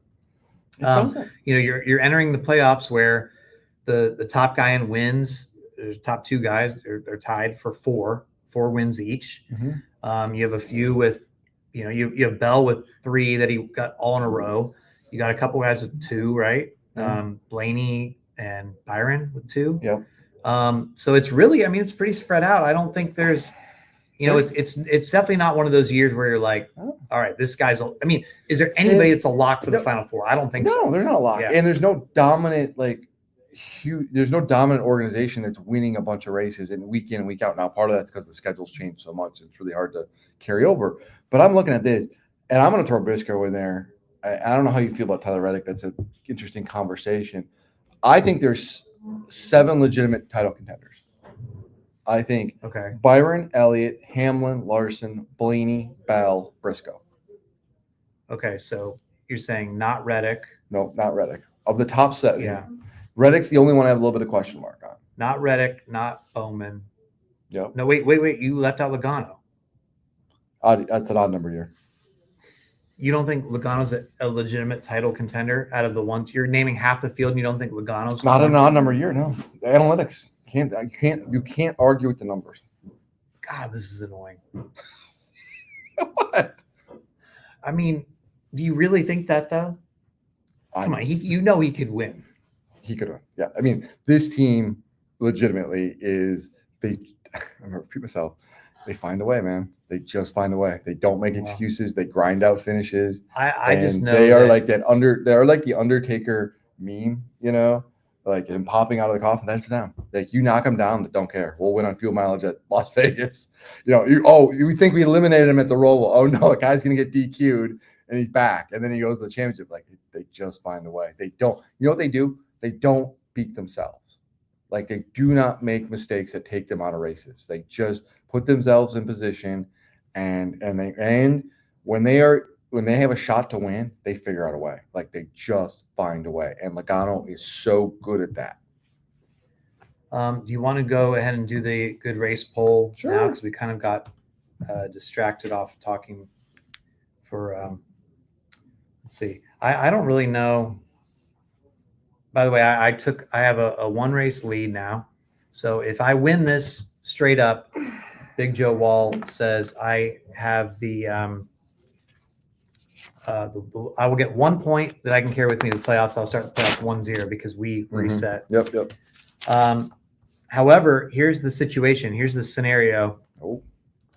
you're entering the playoffs where the top guy in wins, the top two guys, they're tied for four wins each. Mm-hmm. You have a few with, you have Bell with 3 that he got all in a row. You got a couple guys with 2, right? Mm-hmm. Blaney and Byron with 2. Yep. So it's really, it's pretty spread out. I don't think there's, it's definitely not one of those years where you're like, all right, this guy's, is there anybody that's a lock for the Final Four? I don't think so. No, they're not a lock. Yeah. And there's no dominant, there's no dominant organization that's winning a bunch of races and week in and week out. Now, part of that's because the schedule's changed so much. It's really hard to carry over. But I'm looking at this, and I'm going to throw Briscoe in there. I don't know how you feel about Tyler Reddick. That's an interesting conversation. I think there's 7 legitimate title contenders. I think Byron, Elliott, Hamlin, Larson, Blaney, Bell, Briscoe. Okay, so you're saying not Reddick. No, not Reddick. Of the top 7. Yeah. Reddick's the only one I have a little bit of question mark on. Not Reddick, not Bowman. Yep. No, wait. You left out Logano. That's an odd number year. You don't think Logano's a legitimate title contender out of the ones you're naming half the field, and you don't think Logano's not an odd number year? No, the analytics you can't argue with the numbers. God, this is annoying. What? Do you really think that though? Come on, he could win. He could win. Yeah, this team legitimately is I repeat myself. They find a way, man. They just find a way. They don't make excuses. They grind out finishes. I just know they are like that they're like the Undertaker meme, like him popping out of the coffin. That's them. Like you knock them down, they don't care. We'll win on fuel mileage at Las Vegas. You think we eliminated him at the Roval. Oh no, the guy's gonna get DQ'd and he's back. And then he goes to the championship. Like they just find a way. They don't, what they do? They don't beat themselves. Like they do not make mistakes that take them out of races. They just put themselves in position, and when they have a shot to win, they figure out a way. Like they just find a way. And Logano is so good at that. Do you want to go ahead and do the good race poll now? Because we kind of got distracted off talking for. Let's see. I don't really know. By the way, I have a 1 race lead now. So if I win this straight up, Big Joe Wall says I have I will get 1 point that I can carry with me to the playoffs. I'll start the playoffs 1-0 because we reset. Yep. However, here's the situation. Here's the scenario.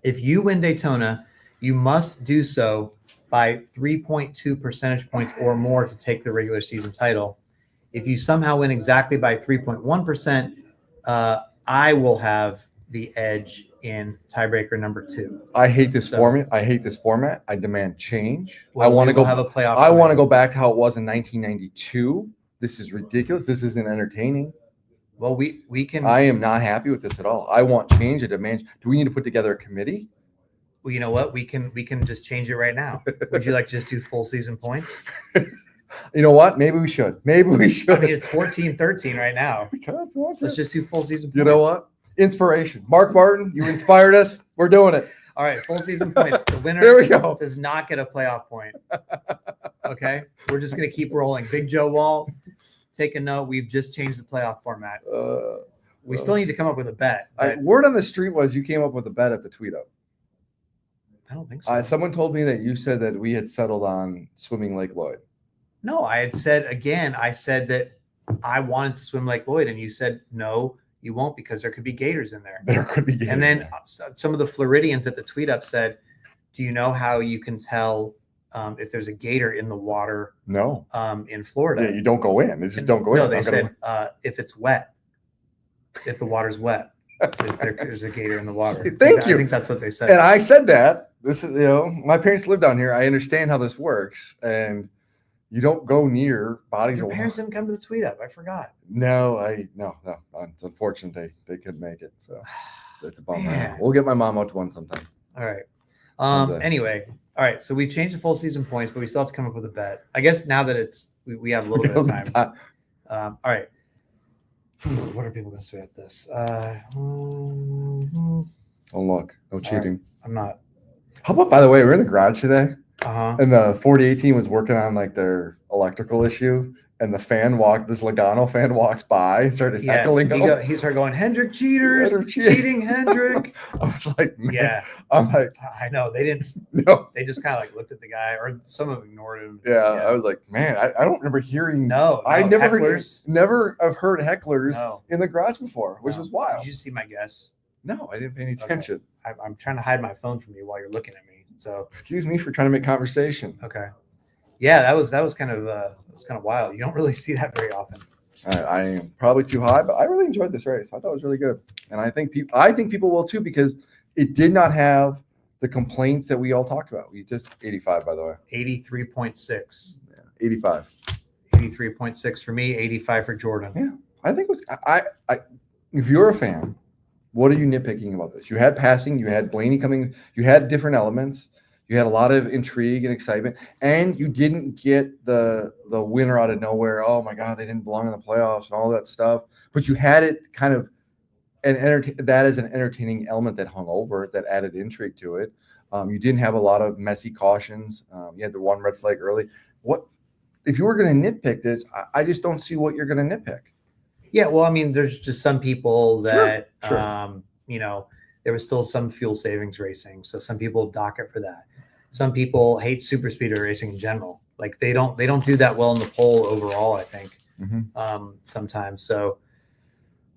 If you win Daytona, you must do so by 3.2 percentage points or more to take the regular season title. If you somehow win exactly by 3.1%, I will have the edge in tiebreaker number 2. I hate this format. I demand change. Well, I want to go have a playoff. I want to go back to how it was in 1992. This is ridiculous. This isn't entertaining. Well, we can. I am not happy with this at all. I want change. I demand. Do we need to put together a committee? Well, you know what? We can just change it right now. Would you like to just do full season points? You know what? Maybe we should. It's 14-13 right now. Let's just do full season points. You know what? Inspiration. Mark Martin, you inspired us. We're doing it. All right, full season points. The winner there we go. does not get a playoff point. Okay? We're just going to keep rolling. Big Joe Wall, take a note. We've just changed the playoff format. We still need to come up with a bet. Word on the street was you came up with a bet at the tweet up. I don't think so. Someone told me that you said that we had settled on swimming Lake Lloyd. No, I said that I wanted to swim Lake Lloyd, and you said, no, you won't because there could be gators in there. There could be gators. And then some of the Floridians at the tweet up said, do you know how you can tell if there's a gator in the water? No. In Florida. Yeah, you don't go in. They just don't go in. No, they said if it's wet, if the water's wet, there's a gator in the water. Thank you. I think that's what they said. And I said that. This is, my parents live down here. I understand how this works. And you don't go near bodies of water. Your parents didn't come to the tweet up. I forgot. No. It's unfortunate they couldn't make it. So that's a bummer. Man. We'll get my mom out to one sometime. All right. Anyway, all right. So we've changed the full season points, but we still have to come up with a bet. I guess now that we have a little bit of time. All right. What are people going to say at this? Oh, look. No cheating. Right. I'm not. How about, by the way, we're in the garage today, Uh-huh. and the 4018 was working on like their electrical issue, and this Logano fan walks by and started heckling them. He started going, Hendrick cheaters, Hendrick cheating Hendrick. I was like, man, Yeah. I'm like, I know. They didn't, no. they just kind of like looked at the guy, or some of them ignored him. Yeah, I was like, man, I don't remember hearing. No, I never hecklers. never have heard hecklers No. in the garage before, which was wild. Did you see my guess? No, I didn't pay any attention. I'm trying to hide my phone from you while you're looking at me. So excuse me for trying to make conversation. Okay. Yeah, that was kind of wild. You don't really see that very often. I am probably too high, but I really enjoyed this race. I thought it was really good, and I think people will too, because it did not have the complaints that we all talked about. We just 85, by the way. 83.6. Yeah, 85. 83.6 for me. 85 for Jordan. Yeah, I think it was. I if you're a fan, what are you nitpicking about this? You had passing, you had Blaney coming, you had different elements, you had a lot of intrigue and excitement, and you didn't get the winner out of nowhere. Oh my God, they didn't belong in the playoffs and all that stuff. But you had it kind of that is an entertaining element that hung over it, that added intrigue to it. You didn't have a lot of messy cautions. You had the one red flag early. What if you were going to nitpick this? I just don't see what you're going to nitpick. Yeah, well, I mean, there's just some people that, Sure. There was still some fuel savings racing. So some people dock it for that. Some people hate super speedway racing in general. Like they don't do that well in the poll overall, I think, sometimes. So,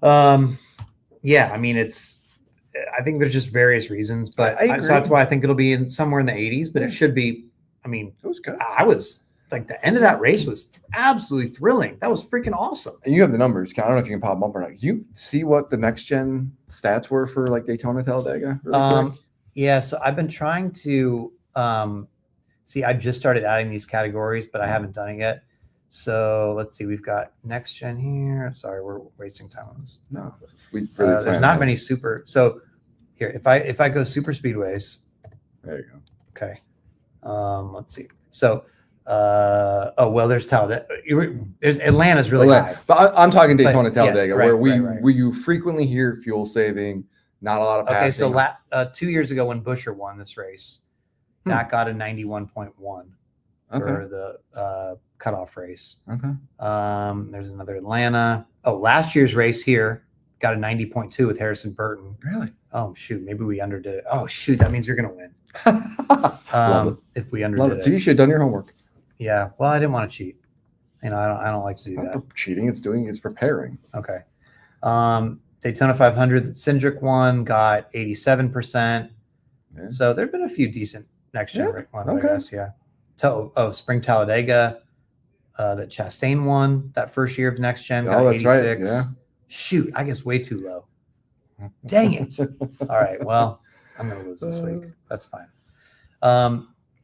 yeah, I mean, I think there's just various reasons, but so that's why I think it'll be somewhere in the 80s, but it should be, I mean, it was good. I was like, the end of that race was absolutely thrilling. That was freaking awesome. And you have the numbers. I don't know if you can pop them up or not. Can you see what the next gen stats were for like Daytona, Talladega? Really quick? Yeah. So I've been trying to see. I just started adding these categories, but I haven't done it yet. So let's see. We've got next gen here. Sorry, we're wasting time on this. No, there's not many super. So here, if I go super speedways. There you go. Okay. Let's see. So. There's Talladega. There's Atlanta's really high. But I'm talking Daytona, Talladega, where where you frequently hear fuel saving, not a lot of passing. Okay, so 2 years ago when Buscher won this race, that got a 91.1 for the cutoff race. Okay. There's another Atlanta. Oh, last year's race here got a 90.2 with Harrison Burton. Really? Oh shoot, maybe we underdid it. Oh shoot, that means you're gonna win. If we underdid it. So you should have done your homework. Yeah, well, I didn't want to cheat. I don't like to do that. Cheating, it's preparing. Okay. Daytona 500 that Cindric won got 87%. Yeah. So there've been a few decent next gen ones, I guess. Yeah. Spring Talladega that Chastain won that first year of next gen got 86. Right. Yeah. Shoot, I guess way too low. Dang it. All right. Well, I'm gonna lose this week. That's fine.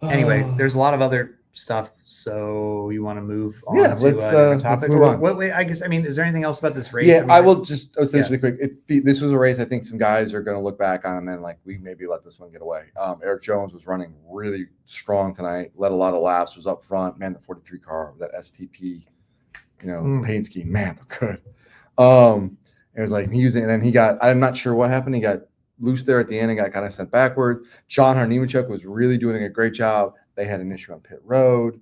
Anyway, there's a lot of other stuff. So you want to move on to a topic? Move on. Wait, I guess, I mean, is there anything else about this race? Yeah, I will just essentially quick. This was a race I think some guys are going to look back on and then like we maybe let this one get away. Eric Jones was running really strong tonight, led a lot of laps, was up front. Man, the 43 car, that STP, paint scheme, man, looked good. It was like and then he got, I'm not sure what happened. He got loose there at the end and got kind of sent backwards. John Harnimanchuk was really doing a great job. They had an issue on pit road.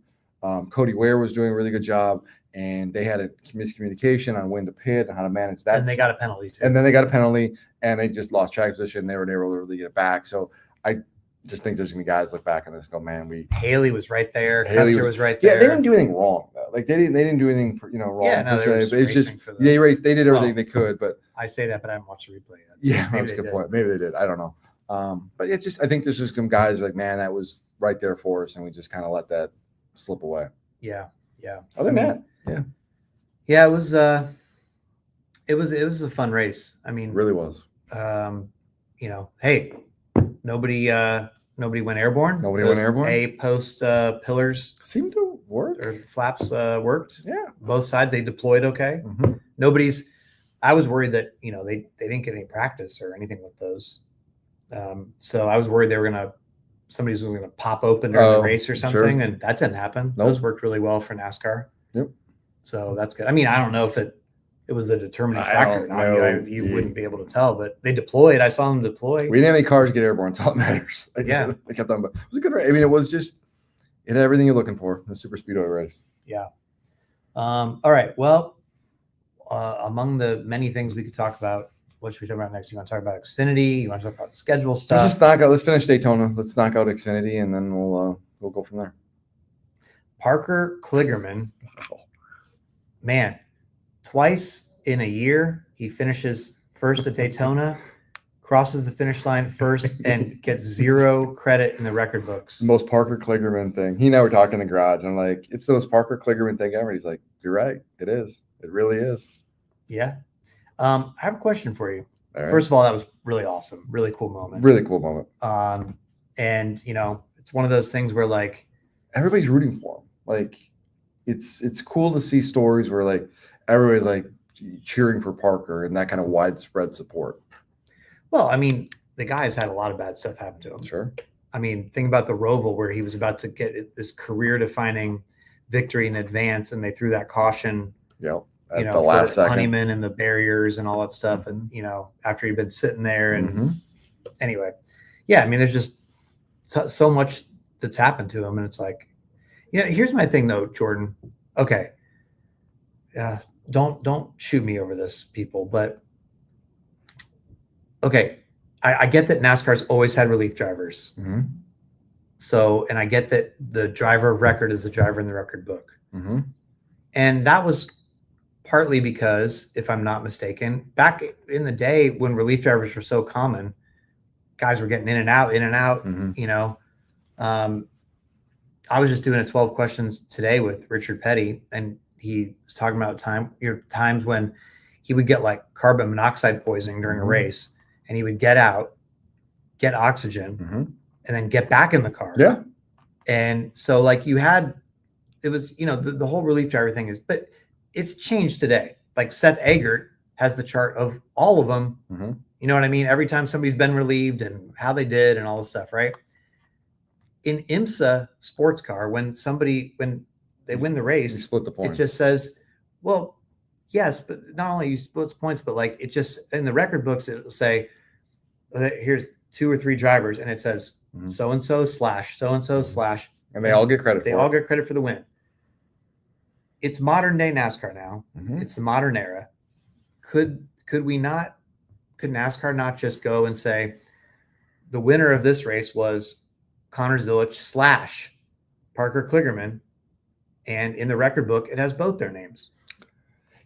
Cody Ware was doing a really good job, and they had a miscommunication on when to pit and how to manage that. And they got a penalty too. And then they got a penalty, and they just lost track position. They were able to really get it back. So I just think there's gonna be guys look back on this and go, man, Haley was right there. Custer was right there. Yeah, they didn't do anything wrong though. Like they didn't do anything wrong. Yeah, no, it's just they raced. They did everything they could, but I say that, but I haven't watched the replay yet. Yeah, that's a good point. Maybe they did. I don't know. But it's just I think there's just some guys like, man, that was right there for us, and we just kind of let that slip away. Yeah. Other than that, yeah, it was a fun race. I mean, it really was. Hey, nobody went airborne. Nobody went airborne. Post pillars seemed to work, or flaps worked. Yeah, both sides they deployed okay. Mm-hmm. I was worried that they didn't get any practice or anything with those. So I was worried somebody's going to pop open during the race or something, and that didn't happen. Nope. Those worked really well for NASCAR. Yep. So that's good. I mean, I don't know if it it was the determining I factor. don't know. You wouldn't be able to tell, but they deployed. I saw them deploy. We didn't have any cars get airborne. That's all that matters. Yeah. They kept on, but it was a good race. I mean, it was just, it had everything you're looking for. A super speedway race. Yeah. All right. Well, among the many things we could talk about, what should we talk about next? You want to talk about Xfinity? You want to talk about schedule stuff? Let's just knock out. Let's finish Daytona. Let's knock out Xfinity, and then we'll go from there. Parker Kligerman, Wow. man, twice in a year he finishes first at Daytona, crosses the finish line first, and gets zero credit in the record books. Most Parker Kligerman thing. He and I were talking in the garage. And I'm like, it's the most Parker Kligerman thing ever. He's like, you're right. It is. It really is. Yeah. I have a question for you. All right. First of all, that was really awesome. Really cool moment. Really cool moment. And you know, it's one of those things where like everybody's rooting for him. Like it's cool to see stories where like everybody's like cheering for Parker and that kind of widespread support. Well, I mean, the guy's had a lot of bad stuff happen to him. Sure. I mean, think about the Roval where he was about to get this career-defining victory in advance, and they threw that caution. Yep. You know, the last second. Honeyman and the barriers and all that stuff, and you know, after he'd been sitting there, and anyway, yeah. I mean, there's just so much that's happened to him, and it's like, you know, here's my thing though, Jordan. Okay, don't shoot me over this, people, but okay, I get that NASCAR's always had relief drivers. So, and I get that the driver of record is the driver in the record book. And that was partly because, if I'm not mistaken, back in the day when relief drivers were so common, guys were getting in and out, you know. I was just doing a 12 questions today with Richard Petty, and he was talking about times when he would get like carbon monoxide poisoning during a race, and he would get out, get oxygen, and then get back in the car. Yeah. And so like it was, you know, the whole relief driver thing is, but it's changed today. Like Seth Agert has the chart of all of them. You know what I mean? Every time somebody's been relieved and how they did and all this stuff, right? In IMSA sports car, when they win the race, you split the points. It just says, well, yes, but not only you split the points, but like it just in the record books, it'll say, here's 2 or 3 drivers, and it says so-and-so slash so-and-so slash. And they all get credit They all get credit for the win. It's modern day NASCAR now. It's the modern era. Could NASCAR not just go and say the winner of this race was Connor Zilisch slash Parker Kligerman, and in the record book it has both their names?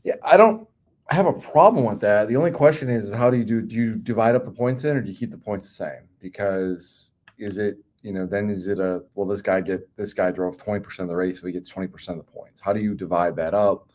Yeah, I don't have a problem with that. The only question is how do you divide up the points in, or do you keep the points the same? Because is it, you know, then is it this guy drove 20% of the race, so he gets 20% of the points. How do you divide that up?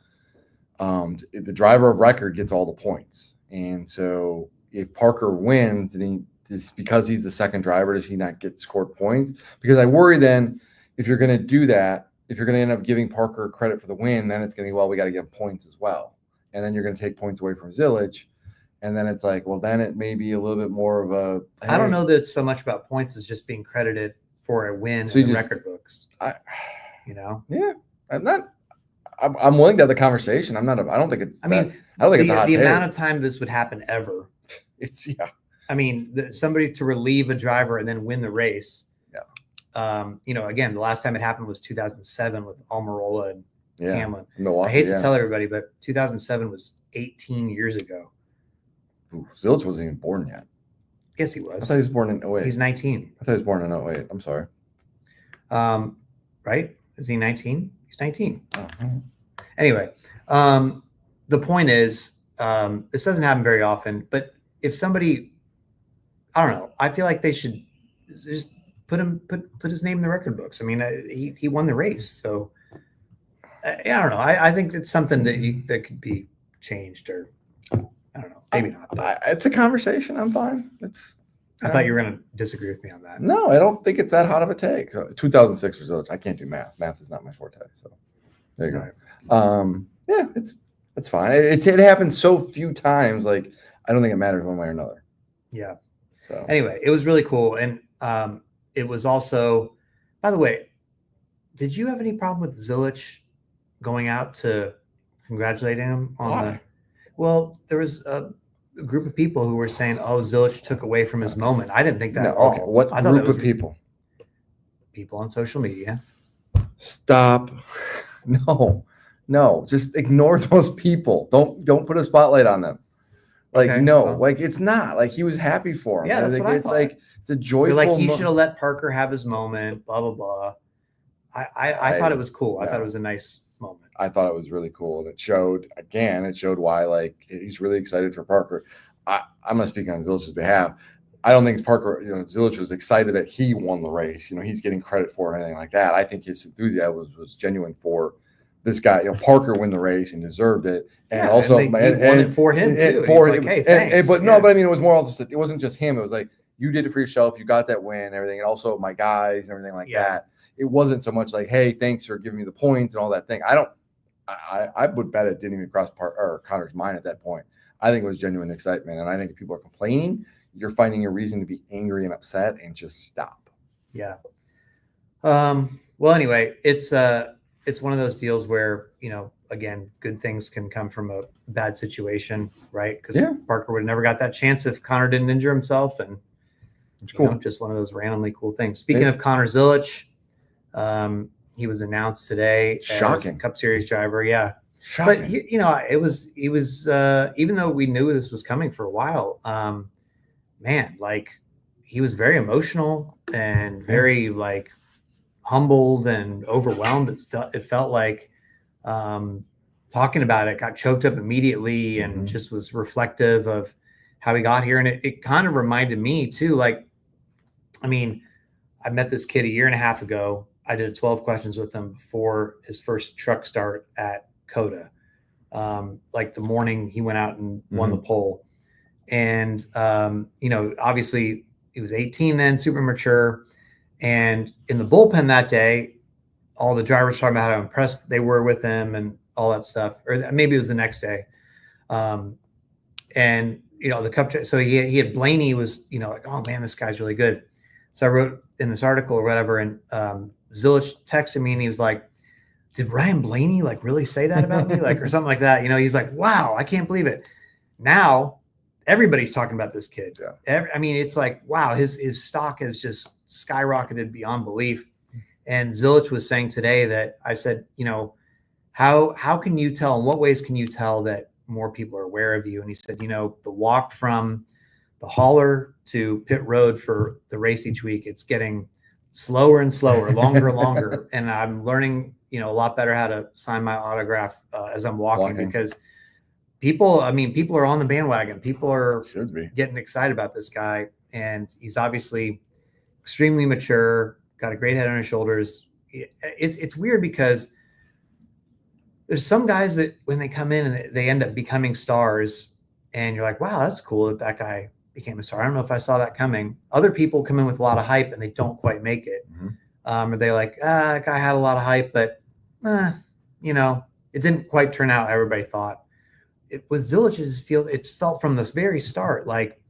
The driver of record gets all the points. And so if Parker wins, and is because he's the second driver, does he not get scored points? Because I worry then if you're going to do that, if you're going to end up giving Parker credit for the win, then it's going to be, well, we got to give him points as well. And then you're going to take points away from Zilisch. And then it's like, well, then it may be a little bit more of a. I don't know that it's so much about points as just being credited for a win in the record books. You know? Yeah. I'm willing to have the conversation. I don't think it's. I don't think it's the amount of time this would happen ever. It's I mean, somebody to relieve a driver and then win the race. Yeah. You know, again, the last time it happened was 2007 with Almirola and Hamlin. Milwaukee, I hate to tell everybody, but 2007 was 18 years ago. Ooh, Zilisch wasn't even born yet. Yes, he was. I thought he was born in 08. He's 19. I thought he was born in 08. I'm sorry. Right? Is he 19? He's 19. Oh. Anyway, the point is, this doesn't happen very often, but if somebody, I don't know, I feel like they should just put his name in the record books. I mean, he won the race, so I don't know. I think it's something that could be changed, or I don't know, maybe not. But it's a conversation. I'm fine. I thought you were going to disagree with me on that. No, I don't think it's that hot of a take. So 2006 for Zilisch. I can't do math. Math is not my forte. So there you go. Right. Yeah, it's fine. It happens so few times. Like, I don't think it matters one way or another. Yeah. So anyway, it was really cool. And it was also, by the way, did you have any problem with Zilisch going out to congratulate him on Well, there was a group of people who were saying, "Oh, Zilisch took away from his moment." I didn't think that No, at all. okay. What I thought that group was of people? people on social media. Stop. No, just ignore those people. Don't put a spotlight on them. Like, Okay, no, well, like it's not like he was happy for him. yeah, that's Like, what I it's thought. like it's a You're joyful. like, he should have let Parker have his moment. Blah blah blah. I thought it was cool. I thought no. it was a nice moment. I thought it was really cool, and it showed why like he's really excited for Parker. I'm not speaking on Zilich's behalf. I don't think Parker, Zilisch was excited that he won the race. He's getting credit for anything like that. I think his enthusiasm was genuine for this guy. Parker win the race and deserved it, and Yeah, also he won it for him too. He's like, hey, thanks. But no, but I mean, it was more just it wasn't just him. It was like you did it for yourself. You got that win, and everything, and also my guys and everything like that. It wasn't so much like, hey, thanks for giving me the points and all that thing. I would bet it didn't even cross Connor's mind at that point. I think it was genuine excitement, and I think if people are complaining, you're finding a reason to be angry and upset, and just stop. Yeah. Well, anyway, it's one of those deals where again, good things can come from a bad situation, right? Because Parker would have never got that chance if Connor didn't injure himself, and it's cool. Just one of those randomly cool things. Speaking of Connor Zilisch, he was announced today as Cup Series driver. Yeah. Shocking. But it was even though we knew this was coming for a while, man, like he was very emotional and very like humbled and overwhelmed. It felt like talking about it, got choked up immediately, and just was reflective of how he got here. And it kind of reminded me too, like, I mean, I met this kid a year and a half ago. I did 12 questions with him before his first truck start at COTA. Like the morning he went out and won the pole. And, obviously he was 18 then, super mature. And in the bullpen that day, all the drivers talking about how impressed they were with him and all that stuff. Or maybe it was the next day. And, the Cup, so he had Blaney was, like, oh man, this guy's really good. So I wrote in this article or whatever, and Zilisch texted me and he was like, did Ryan Blaney like really say that about me? Like, or something like that. He's like, wow, I can't believe it. Now everybody's talking about this kid. Yeah. I mean, it's like, wow, his stock has just skyrocketed beyond belief. And Zilisch was saying today that I said, how can you tell, in what ways can you tell that more people are aware of you? And he said, the walk from the hauler to pit road for the race each week, it's getting slower and slower, longer and longer. And I'm learning, a lot better how to sign my autograph as I'm walking. Because people are on the bandwagon. People are getting excited about this guy. And he's obviously extremely mature, got a great head on his shoulders. It's weird because there's some guys that when they come in and they end up becoming stars, and you're like, wow, that's cool that guy became a star. I don't know if I saw that coming. Other people come in with a lot of hype and they don't quite make it. Or they like, that guy had a lot of hype, but it didn't quite turn out how everybody thought. With Zilich's field, it felt from the very start like,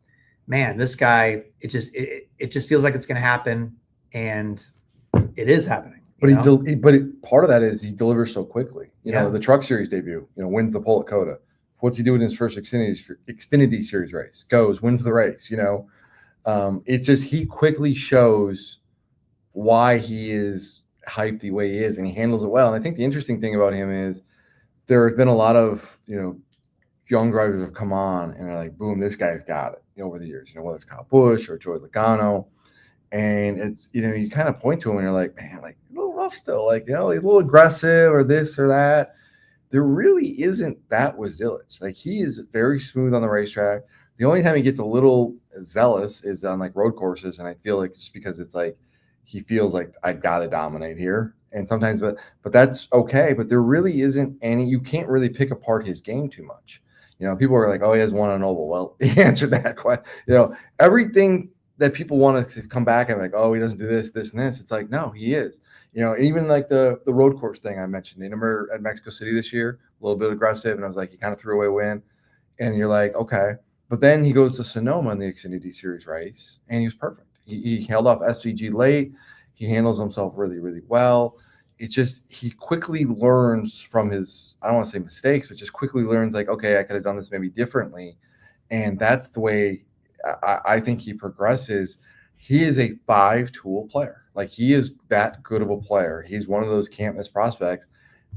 man, this guy, it just feels like it's going to happen, and it is happening. But part of that is he delivers so quickly. The Truck Series debut, wins the pole at COTA. What's he doing in his first Xfinity Series race? Wins the race. It's just he quickly shows why he is hyped the way he is, and he handles it well. And I think the interesting thing about him is there have been a lot of young drivers have come on and they're like, boom, this guy's got it. Over the years, whether it's Kyle Busch or Joey Logano, and it's you kind of point to him and you're like, man, like a little rough still, like a little aggressive or this or that. There really isn't that with Zilisch. Like he is very smooth on the racetrack. The only time he gets a little zealous is on like road courses, and I feel like just because it's like he feels like I gotta dominate here, and sometimes, but that's okay. But there really isn't any. You can't really pick apart his game too much. People are like, oh, he has one on oval. Well, he answered that question. Everything that people want to come back and like, oh, he doesn't do this, this, and this. It's like, no, he is. Even like the road course thing I mentioned. You remember at Mexico City this year, a little bit aggressive, and I was like, he kind of threw away a win. And you're like, okay. But then he goes to Sonoma in the Xfinity Series race, and he was perfect. He held off SVG late. He handles himself really, really well. he quickly learns from his, I don't want to say mistakes, but just quickly learns like, okay, I could have done this maybe differently. And that's the way I think he progresses. He is a 5-tool player. Like, he is that good of a player. He's one of those can't miss prospects,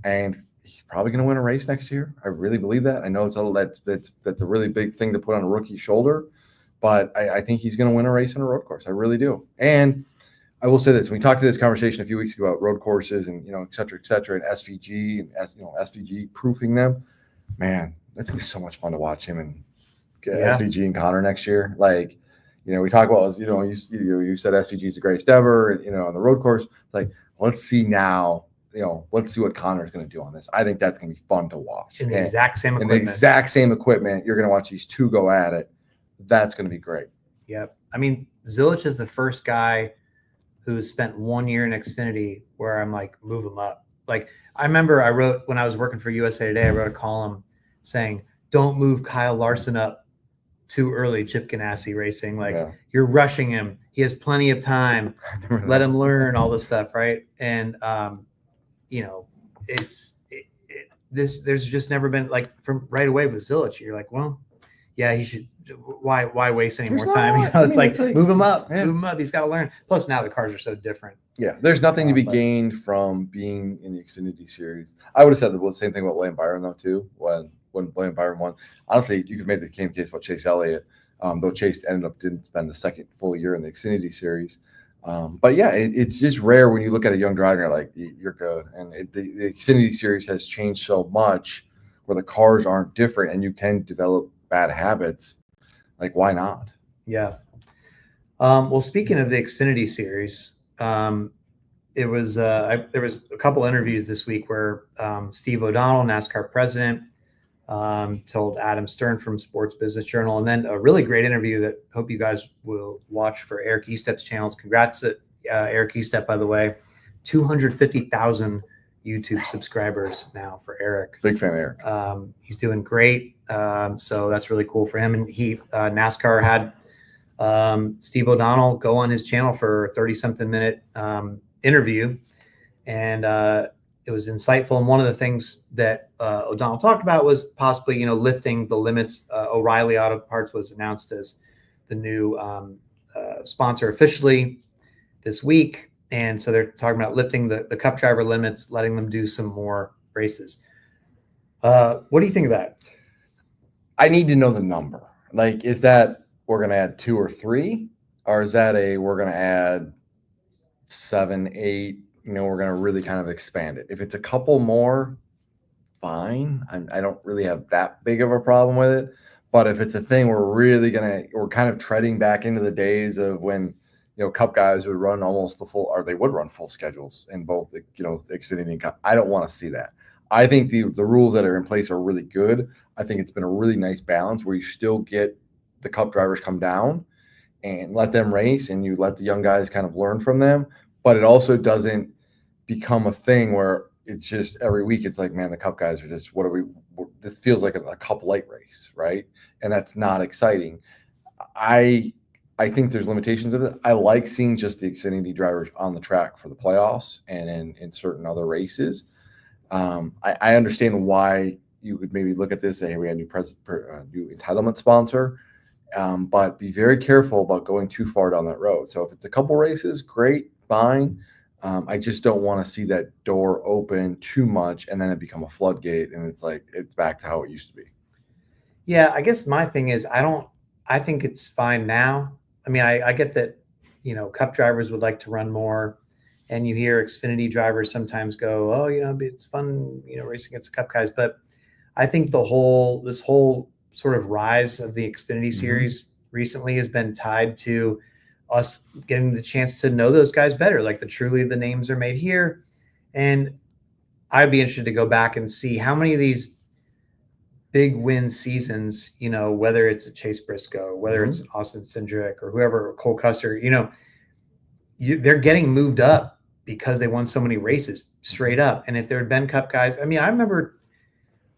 and he's probably going to win a race next year. I really believe that. I know that's a really big thing to put on a rookie's shoulder, but I think he's going to win a race on a road course. I really do. And I will say this: we talked to this conversation a few weeks ago about road courses and et cetera, and SVG and SVG proofing them. Man, that's gonna be so much fun to watch him and SVG and Connor next year. Like, we talk about, you said SVG is the greatest ever, and on the road course. It's like, let's see now. Let's see what Connor's going to do on this. I think that's going to be fun to watch. In the exact same equipment. In the exact same equipment, you're going to watch these two go at it. That's going to be great. Yep. I mean, Zilisch is the first guy who spent 1 year in Xfinity where I'm like, move him up. Like, I remember I wrote, when I was working for USA Today, I wrote a column saying, don't move Kyle Larson up too early, Chip Ganassi Racing. Like, you're rushing him. He has plenty of time. Let him learn all this stuff, right? And, there's just never been, like, from right away with Zilisch, you're like, well, yeah, he should. Why waste any more time? It's like, move him up, move him up. He's got to learn. Plus, now the cars are so different. Yeah, there's nothing to be gained from being in the Xfinity series. I would have said the same thing about William Byron, though, too. When William Byron won, honestly, you could make the same case about Chase Elliott, though Chase didn't spend the second full year in the Xfinity series. But yeah, it's just rare when you look at a young driver, you're like, you're good. And the Xfinity series has changed so much where the cars aren't different and you can develop bad habits. Like, why not? Yeah. Well, speaking of the Xfinity series, there was a couple interviews this week where Steve O'Donnell, NASCAR president, told Adam Stern from Sports Business Journal, and then a really great interview that I hope you guys will watch for Eric Estep's channels. Congrats to Eric Estep, by the way. 250,000 YouTube subscribers now for Eric. Big fan of Eric. He's doing great. So that's really cool for him. And NASCAR had Steve O'Donnell go on his channel for a 30-something minute interview. And it was insightful. And one of the things that O'Donnell talked about was possibly, lifting the limits. O'Reilly Auto Parts was announced as the new sponsor officially this week. And so they're talking about lifting the Cup driver limits, letting them do some more races. What do you think of that? I need to know the number. Like, is that we're going to add 2 or 3? Or is that we're going to add 7, 8? We're going to really kind of expand it. If it's a couple more, fine. I don't really have that big of a problem with it. But if it's a thing we're kind of treading back into the days of when, Cup guys would run almost they would run full schedules in both, Xfinity and Cup. I don't want to see that. I think the rules that are in place are really good. I think it's been a really nice balance where you still get the Cup drivers come down and let them race, and you let the young guys kind of learn from them. But it also doesn't become a thing where it's just every week it's like, man, the Cup guys are just, this feels like a Cup light race, right? And that's not exciting. I think there's limitations of it. I like seeing just the Xfinity drivers on the track for the playoffs and in certain other races. I understand why you would maybe look at this and say, hey, we have a new entitlement sponsor, but be very careful about going too far down that road. So if it's a couple races, great, fine. I just don't want to see that door open too much and then it become a floodgate and it's like it's back to how it used to be. Yeah, I guess my thing is I think it's fine now. I mean, I get that, Cup drivers would like to run more, and you hear Xfinity drivers sometimes go, oh, it's fun, racing against the Cup guys. But I think this whole sort of rise of the Xfinity series recently has been tied to us getting the chance to know those guys better. Like, the names are made here. And I'd be interested to go back and see how many of these big win seasons, whether it's a Chase Briscoe, whether it's Austin Cindric or whoever, or Cole Custer, they're getting moved up because they won so many races straight up. And if there had been Cup guys, I mean, I remember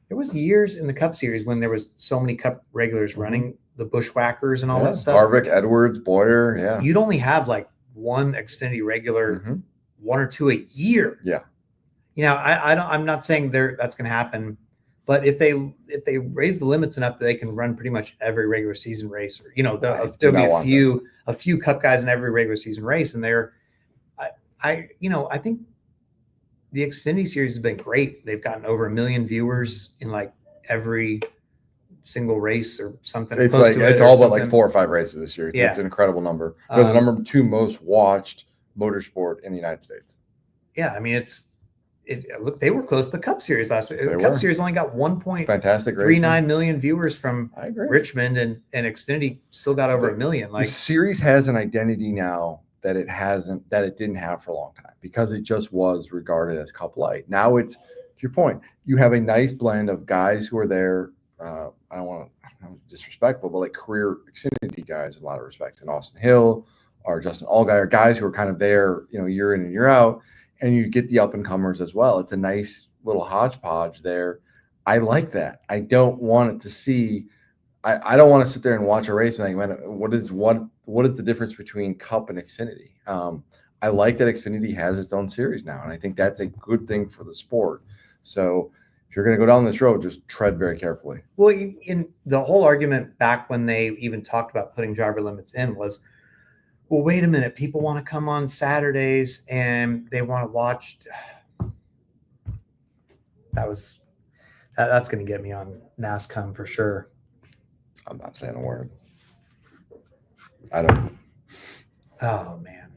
there was years in the Cup series when there was so many Cup regulars running, the Bushwhackers and all that stuff. Harvick, Edwards, Boyer, yeah. You'd only have like one Xfinity regular, 1 or 2 a year. Yeah. I'm not saying that's going to happen, but if they raise the limits enough that they can run pretty much every regular season race, or there'll be a few Cup guys in every regular season race, and I think the Xfinity series has been great. They've gotten over 1 million viewers in like every single race or something. It's all but like 4 or 5 races this year. It's an incredible number. They're the number 2 most watched motorsport in the United States. Yeah, I mean look, they were close to the Cup Series last week. The Cup Series only got 1.39 million viewers from Richmond, and Xfinity still got over 1 million. Like, the series has an identity now that it didn't have for a long time, because it just was regarded as Cup Light. Now it's, to your point, you have a nice blend of guys who are there. I don't want to be disrespectful, but like career Xfinity guys in a lot of respects, and Austin Hill or Justin Allgaier, are guys who are kind of there, year in and year out. And you get the up-and-comers as well. It's a nice little hodgepodge there. I like that. I don't want it to see – I don't want to sit there and watch a race and think, man, what is the difference between Cup and Xfinity? I like that Xfinity has its own series now, and I think that's a good thing for the sport. So if you're going to go down this road, just tread very carefully. Well, in the whole argument back when they even talked about putting driver limits in was – well, wait a minute. People want to come on Saturdays and they want to watch. That's going to get me on NASCAR for sure. I'm not saying a word. I don't. Oh, man.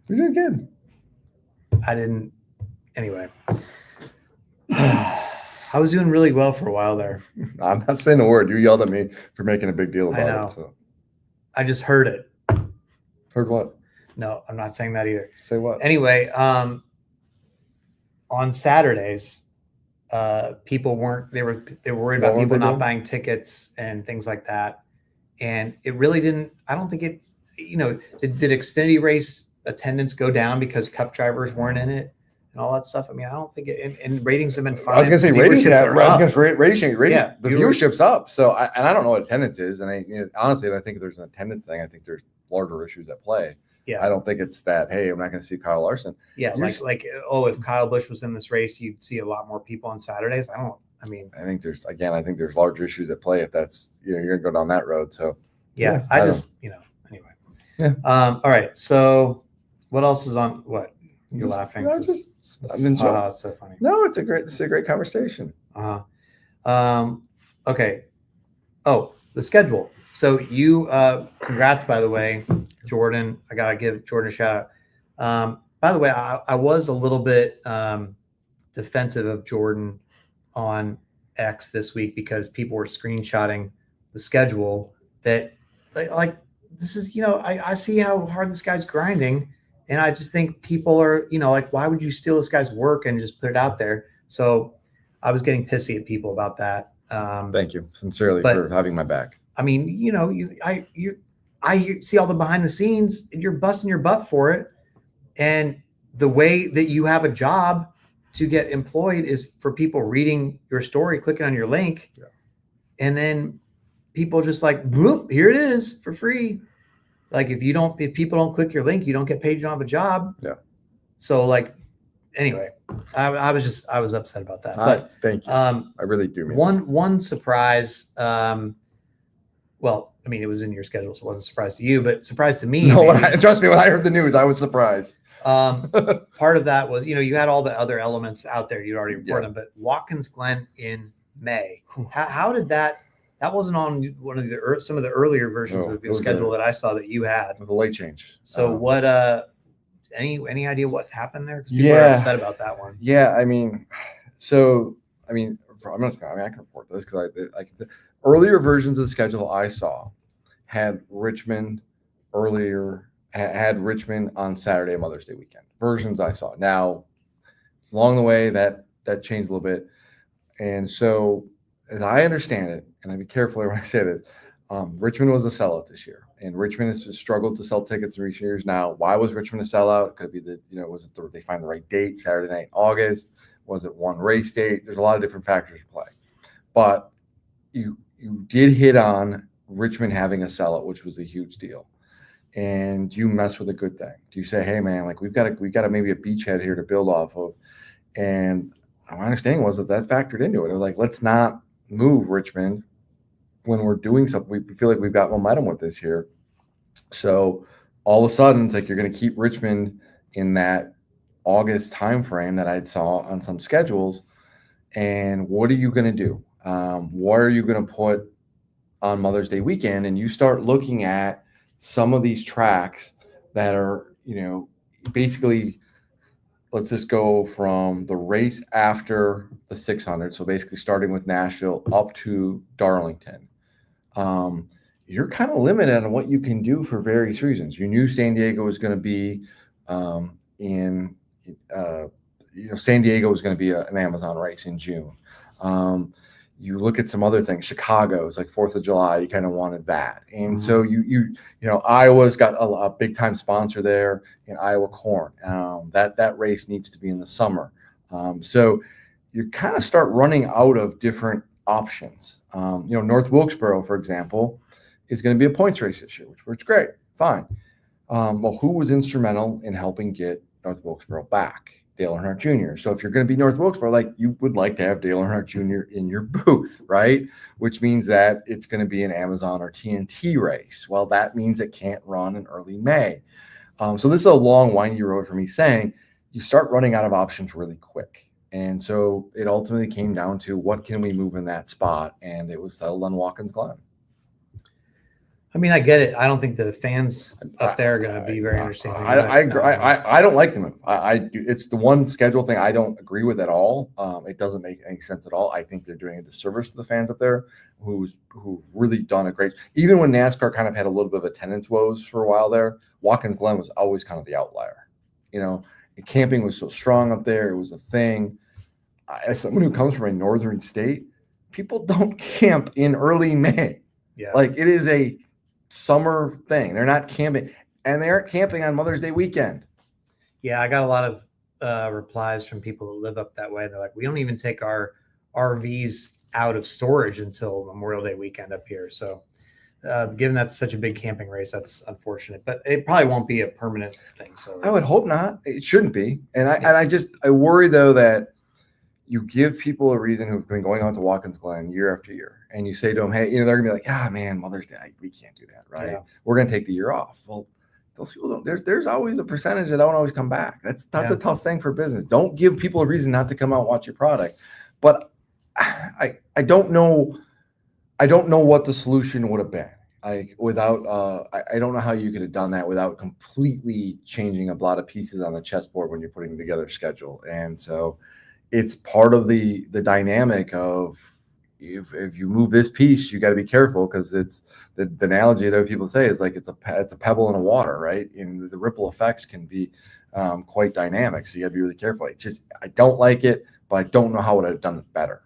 You did good. I didn't. Anyway. I was doing really well for a while there. I'm not saying a word. You yelled at me for making a big deal about it. So. I just heard it. Heard what? No, I'm not saying that either. Say what? Anyway, on Saturdays, people weren't. They were worried about people not buying tickets and things like that. And it really didn't. I don't think it. Did Xfinity race attendance go down because Cup drivers weren't in it and all that stuff? I mean, I don't think it. And ratings have been fine. I was going to say ratings are up. Yeah, the viewership's up. So I don't know what attendance is. And honestly, I think there's an attendance thing. I think there's larger issues at play. Yeah, I don't think it's that, hey, I'm not going to see Kyle Larson. Yeah, if Kyle Busch was in this race, you'd see a lot more people on Saturdays. I think there's larger issues at play if that's you're going to go down that road. So yeah, anyway. Yeah. All right. So what else is on? What you're laughing? I'm enjoying. It's so funny. No, this is a great conversation. Okay. Oh, the schedule. So you, congrats, by the way, Jordan. I got to give Jordan a shout out. By the way, I was a little bit defensive of Jordan on X this week because people were screenshotting the schedule that like this is, I see how hard this guy's grinding. And I just think people are, like, why would you steal this guy's work and just put it out there? So I was getting pissy at people about that. Thank you sincerely for having my back. I mean, I see all the behind the scenes, and you're busting your butt for it. And the way that you have a job to get employed is for people reading your story, clicking on your link. Yeah. And then people just like, whoop, here it is for free. Like if people don't click your link, you don't get paid, you don't have a job. Yeah. So anyway, I was upset about that. But thank you. I really do mean one surprise. Well, I mean, it was in your schedule, so it wasn't a surprise to you, but surprise to me. No, trust me, when I heard the news, I was surprised. Part of that was, you had all the other elements out there. You'd already reported them, but Watkins Glen in May. How did that wasn't on one of some of the earlier versions of the schedule that I saw that you had. It was a late change. So what, any idea what happened there? Because people are upset about that one. Yeah. I mean, I can report this because I can say earlier versions of the schedule I saw had Richmond on Saturday, Mother's Day weekend. Versions I saw. Now, along the way, that changed a little bit. And so, as I understand it, and I be careful when I say this, Richmond was a sellout this year. And Richmond has struggled to sell tickets in recent years now. Why was Richmond a sellout? It could be was it they find the right date, Saturday night, August? Was it one race date? There's a lot of different factors at play. But you did hit on Richmond having a sellout, which was a huge deal. And you mess with a good thing. Do you say, hey man, like we've got maybe a beachhead here to build off of, And my understanding was that factored into it. It was like, let's not move Richmond when we're doing something. We feel like we've got momentum with this here. So all of a sudden, it's like you're going to keep Richmond in that August timeframe that I saw on some schedules. And what are you going to do? What are you going to put on Mother's Day weekend? And you start looking at some of these tracks that are, basically, let's just go from the race after the 600. So basically starting with Nashville up to Darlington. You're kind of limited on what you can do for various reasons. You knew San Diego was going to be San Diego was going to be an Amazon race in June. You look at some other things. Chicago is like 4th of July. You kind of wanted that. And so Iowa's got a big time sponsor there in Iowa Corn. That race needs to be in the summer. So you kind of start running out of different options. North Wilkesboro, for example, is going to be a points race this year, which is great. Fine. Well, who was instrumental in helping get North Wilkesboro back? Dale Earnhardt Jr. So if you're going to be North Wilkesboro, like, you would like to have Dale Earnhardt Jr. in your booth, right? Which means that it's going to be an Amazon or TNT race. Well, that means it can't run in early May. So this is a long, windy road for me, saying you start running out of options really quick. And so it ultimately came down to, what can we move in that spot? And it was settled on Watkins Glen. I mean, I get it. I don't think the fans up there are going to be very interesting. I agree. I don't like the move. It's the one schedule thing I don't agree with at all. It doesn't make any sense at all. I think they're doing a disservice to the fans up there who've really done a great. Even when NASCAR kind of had a little bit of attendance woes for a while there, Watkins Glen was always kind of the outlier. Camping was so strong up there. It was a thing. As someone who comes from a northern state, people don't camp in early May. Yeah. Like, it is a summer thing. They're not camping, and they aren't camping on Mother's Day weekend. Yeah, I got a lot of replies from people that live up that way. They're like, we don't even take our RVs out of storage until Memorial Day weekend up here. So given that's such a big camping race, that's unfortunate, but it probably won't be a permanent thing. So I would hope not. It shouldn't be. And I worry, though, that you give people a reason who've been going on to Watkins Glen year after year, and you say to them, hey, they're gonna be like, man, Mother's Day, we can't do that, right? Yeah. We're gonna take the year off. Well, those people don't. There's always a percentage that don't always come back. That's a tough thing for business. Don't give people a reason not to come out and watch your product. But I don't know. I don't know what the solution would have been. I don't know how you could have done that without completely changing a lot of pieces on the chessboard when you're putting together a schedule. And so it's part of the dynamic of, if you move this piece, you got to be careful, because it's the analogy that people say is like it's a pebble in a water, right? And the ripple effects can be quite dynamic. So you got to be really careful. It's just, I don't like it, but I don't know how would I have done it better.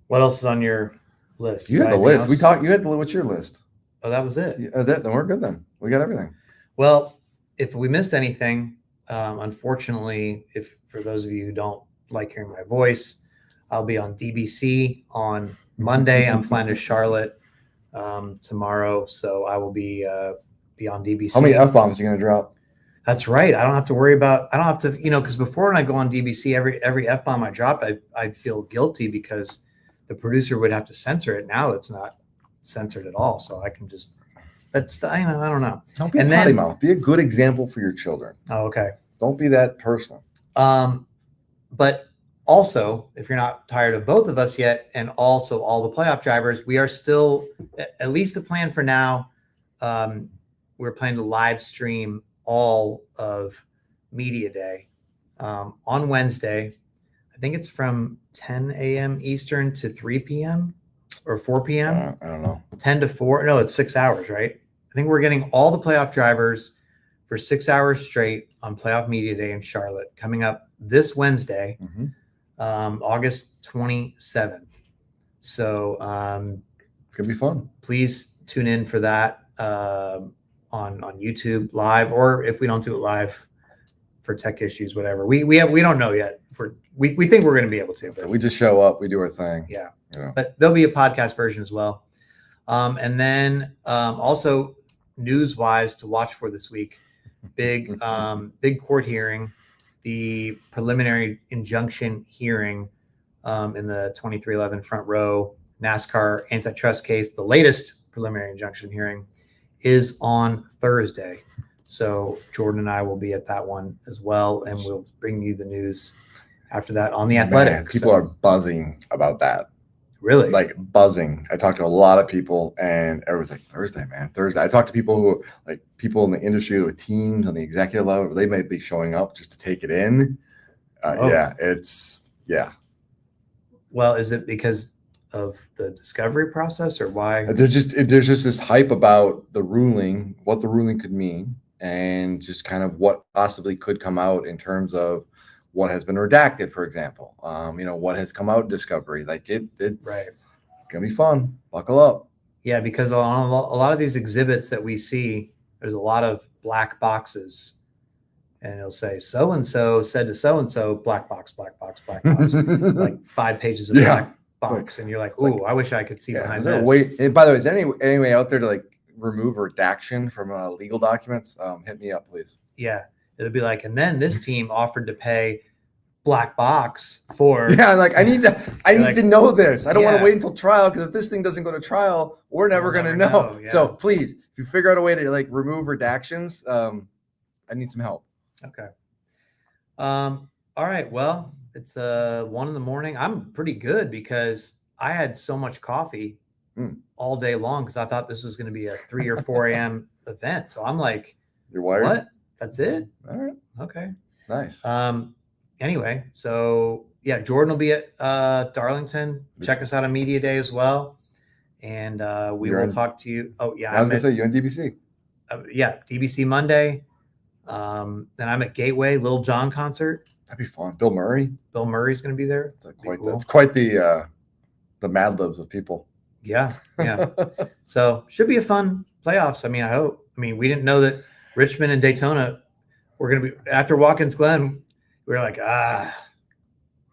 What else is on your list? You had the list. What's your list? Oh, that was it. Yeah, then we're good. Then we got everything. Well, if we missed anything, unfortunately, if for those of you who don't like hearing my voice, I'll be on DBC on Monday. I'm flying to Charlotte tomorrow, so I will be on DBC. How many F-bombs are you going to drop? That's right. I don't have to worry about. I don't have to, because before, when I go on DBC, every F-bomb I drop, I'd feel guilty because the producer would have to censor it. Now it's not censored at all, so I can just. That's I don't know. Don't be a potty mouth. Be a good example for your children. Oh, okay. Don't be that person. But also, if you're not tired of both of us yet, and also all the playoff drivers, we are still, at least the plan for now, we're planning to live stream all of Media Day on Wednesday. I think it's from 10 a.m. Eastern to 3 p.m. or 4 p.m. I don't know. 10 to 4. No, it's 6 hours, right? I think we're getting all the playoff drivers for 6 hours straight on Playoff Media Day in Charlotte, coming up this Wednesday, August 27th. So it's going to be fun. Please tune in for that on YouTube live, or if we don't do it live for tech issues, whatever. We don't know yet. We think we're going to be able to. But we just show up, we do our thing. Yeah. But there'll be a podcast version as well. And then also news-wise to watch for this week, big court hearing the preliminary injunction hearing in the 2311 Front Row NASCAR antitrust case. The latest preliminary injunction hearing is on Thursday. So Jordan and I will be at that one as well, and we'll bring you the news after that on The Athletic. Man, people are buzzing about that. Really? Like buzzing. I talked to a lot of people and everyone's like, Thursday, man, Thursday. I talked to people who like people in the industry with teams on the executive level, they might be showing up just to take it in. Yeah. Well, is it because of the discovery process or why? There's just this hype about the ruling, what the ruling could mean, and just kind of what possibly could come out in terms of what has been redacted, for example. What has come out in discovery. Like it's right. Gonna be fun. Buckle up. Yeah, because on a lot of these exhibits that we see, there's a lot of black boxes, and it'll say so and so said to so and so, black box, like 5 pages of black box, and you're like, ooh, I wish I could see behind this. And by the way, is there any way out there to like remove redaction from legal documents? Hit me up, please. Yeah, it'll be like, and then this team offered to pay black box for. Yeah, like I need to know this. I don't want to wait until trial, because if this thing doesn't go to trial, we're never going to know. Yeah. So please, if you figure out a way to like remove redactions, I need some help. Okay. All right. Well, it's 1 a.m. I'm pretty good because I had so much coffee all day long because I thought this was going to be a 3 or 4 a.m. event. So I'm like, you're wired? What? That's it? All right. Okay. Nice. Anyway, so yeah, Jordan will be at Darlington. Check us out on Media Day as well. And we will talk to you. Oh, yeah. I was going to say, you're on DBC. Yeah, DBC Monday. Then I'm at Gateway, Little John concert. That'd be fun. Bill Murray's going to be there. It's quite the Mad Libs of people. Yeah. So should be a fun playoffs. I mean, I hope. I mean, we didn't know that Richmond and Daytona were going to be after Watkins Glen. We were like,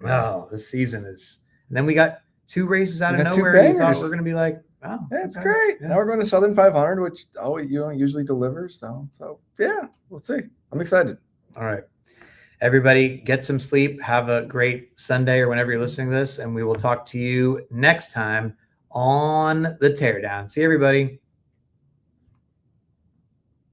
no, this season is. And then we got 2 races out of nowhere. And you thought we were going to be like, oh, yeah, it's great. Yeah. Now we're going to Southern 500, which usually delivers. So yeah, we'll see. I'm excited. All right. Everybody get some sleep. Have a great Sunday or whenever you're listening to this. And we will talk to you next time on The Teardown. See you, everybody.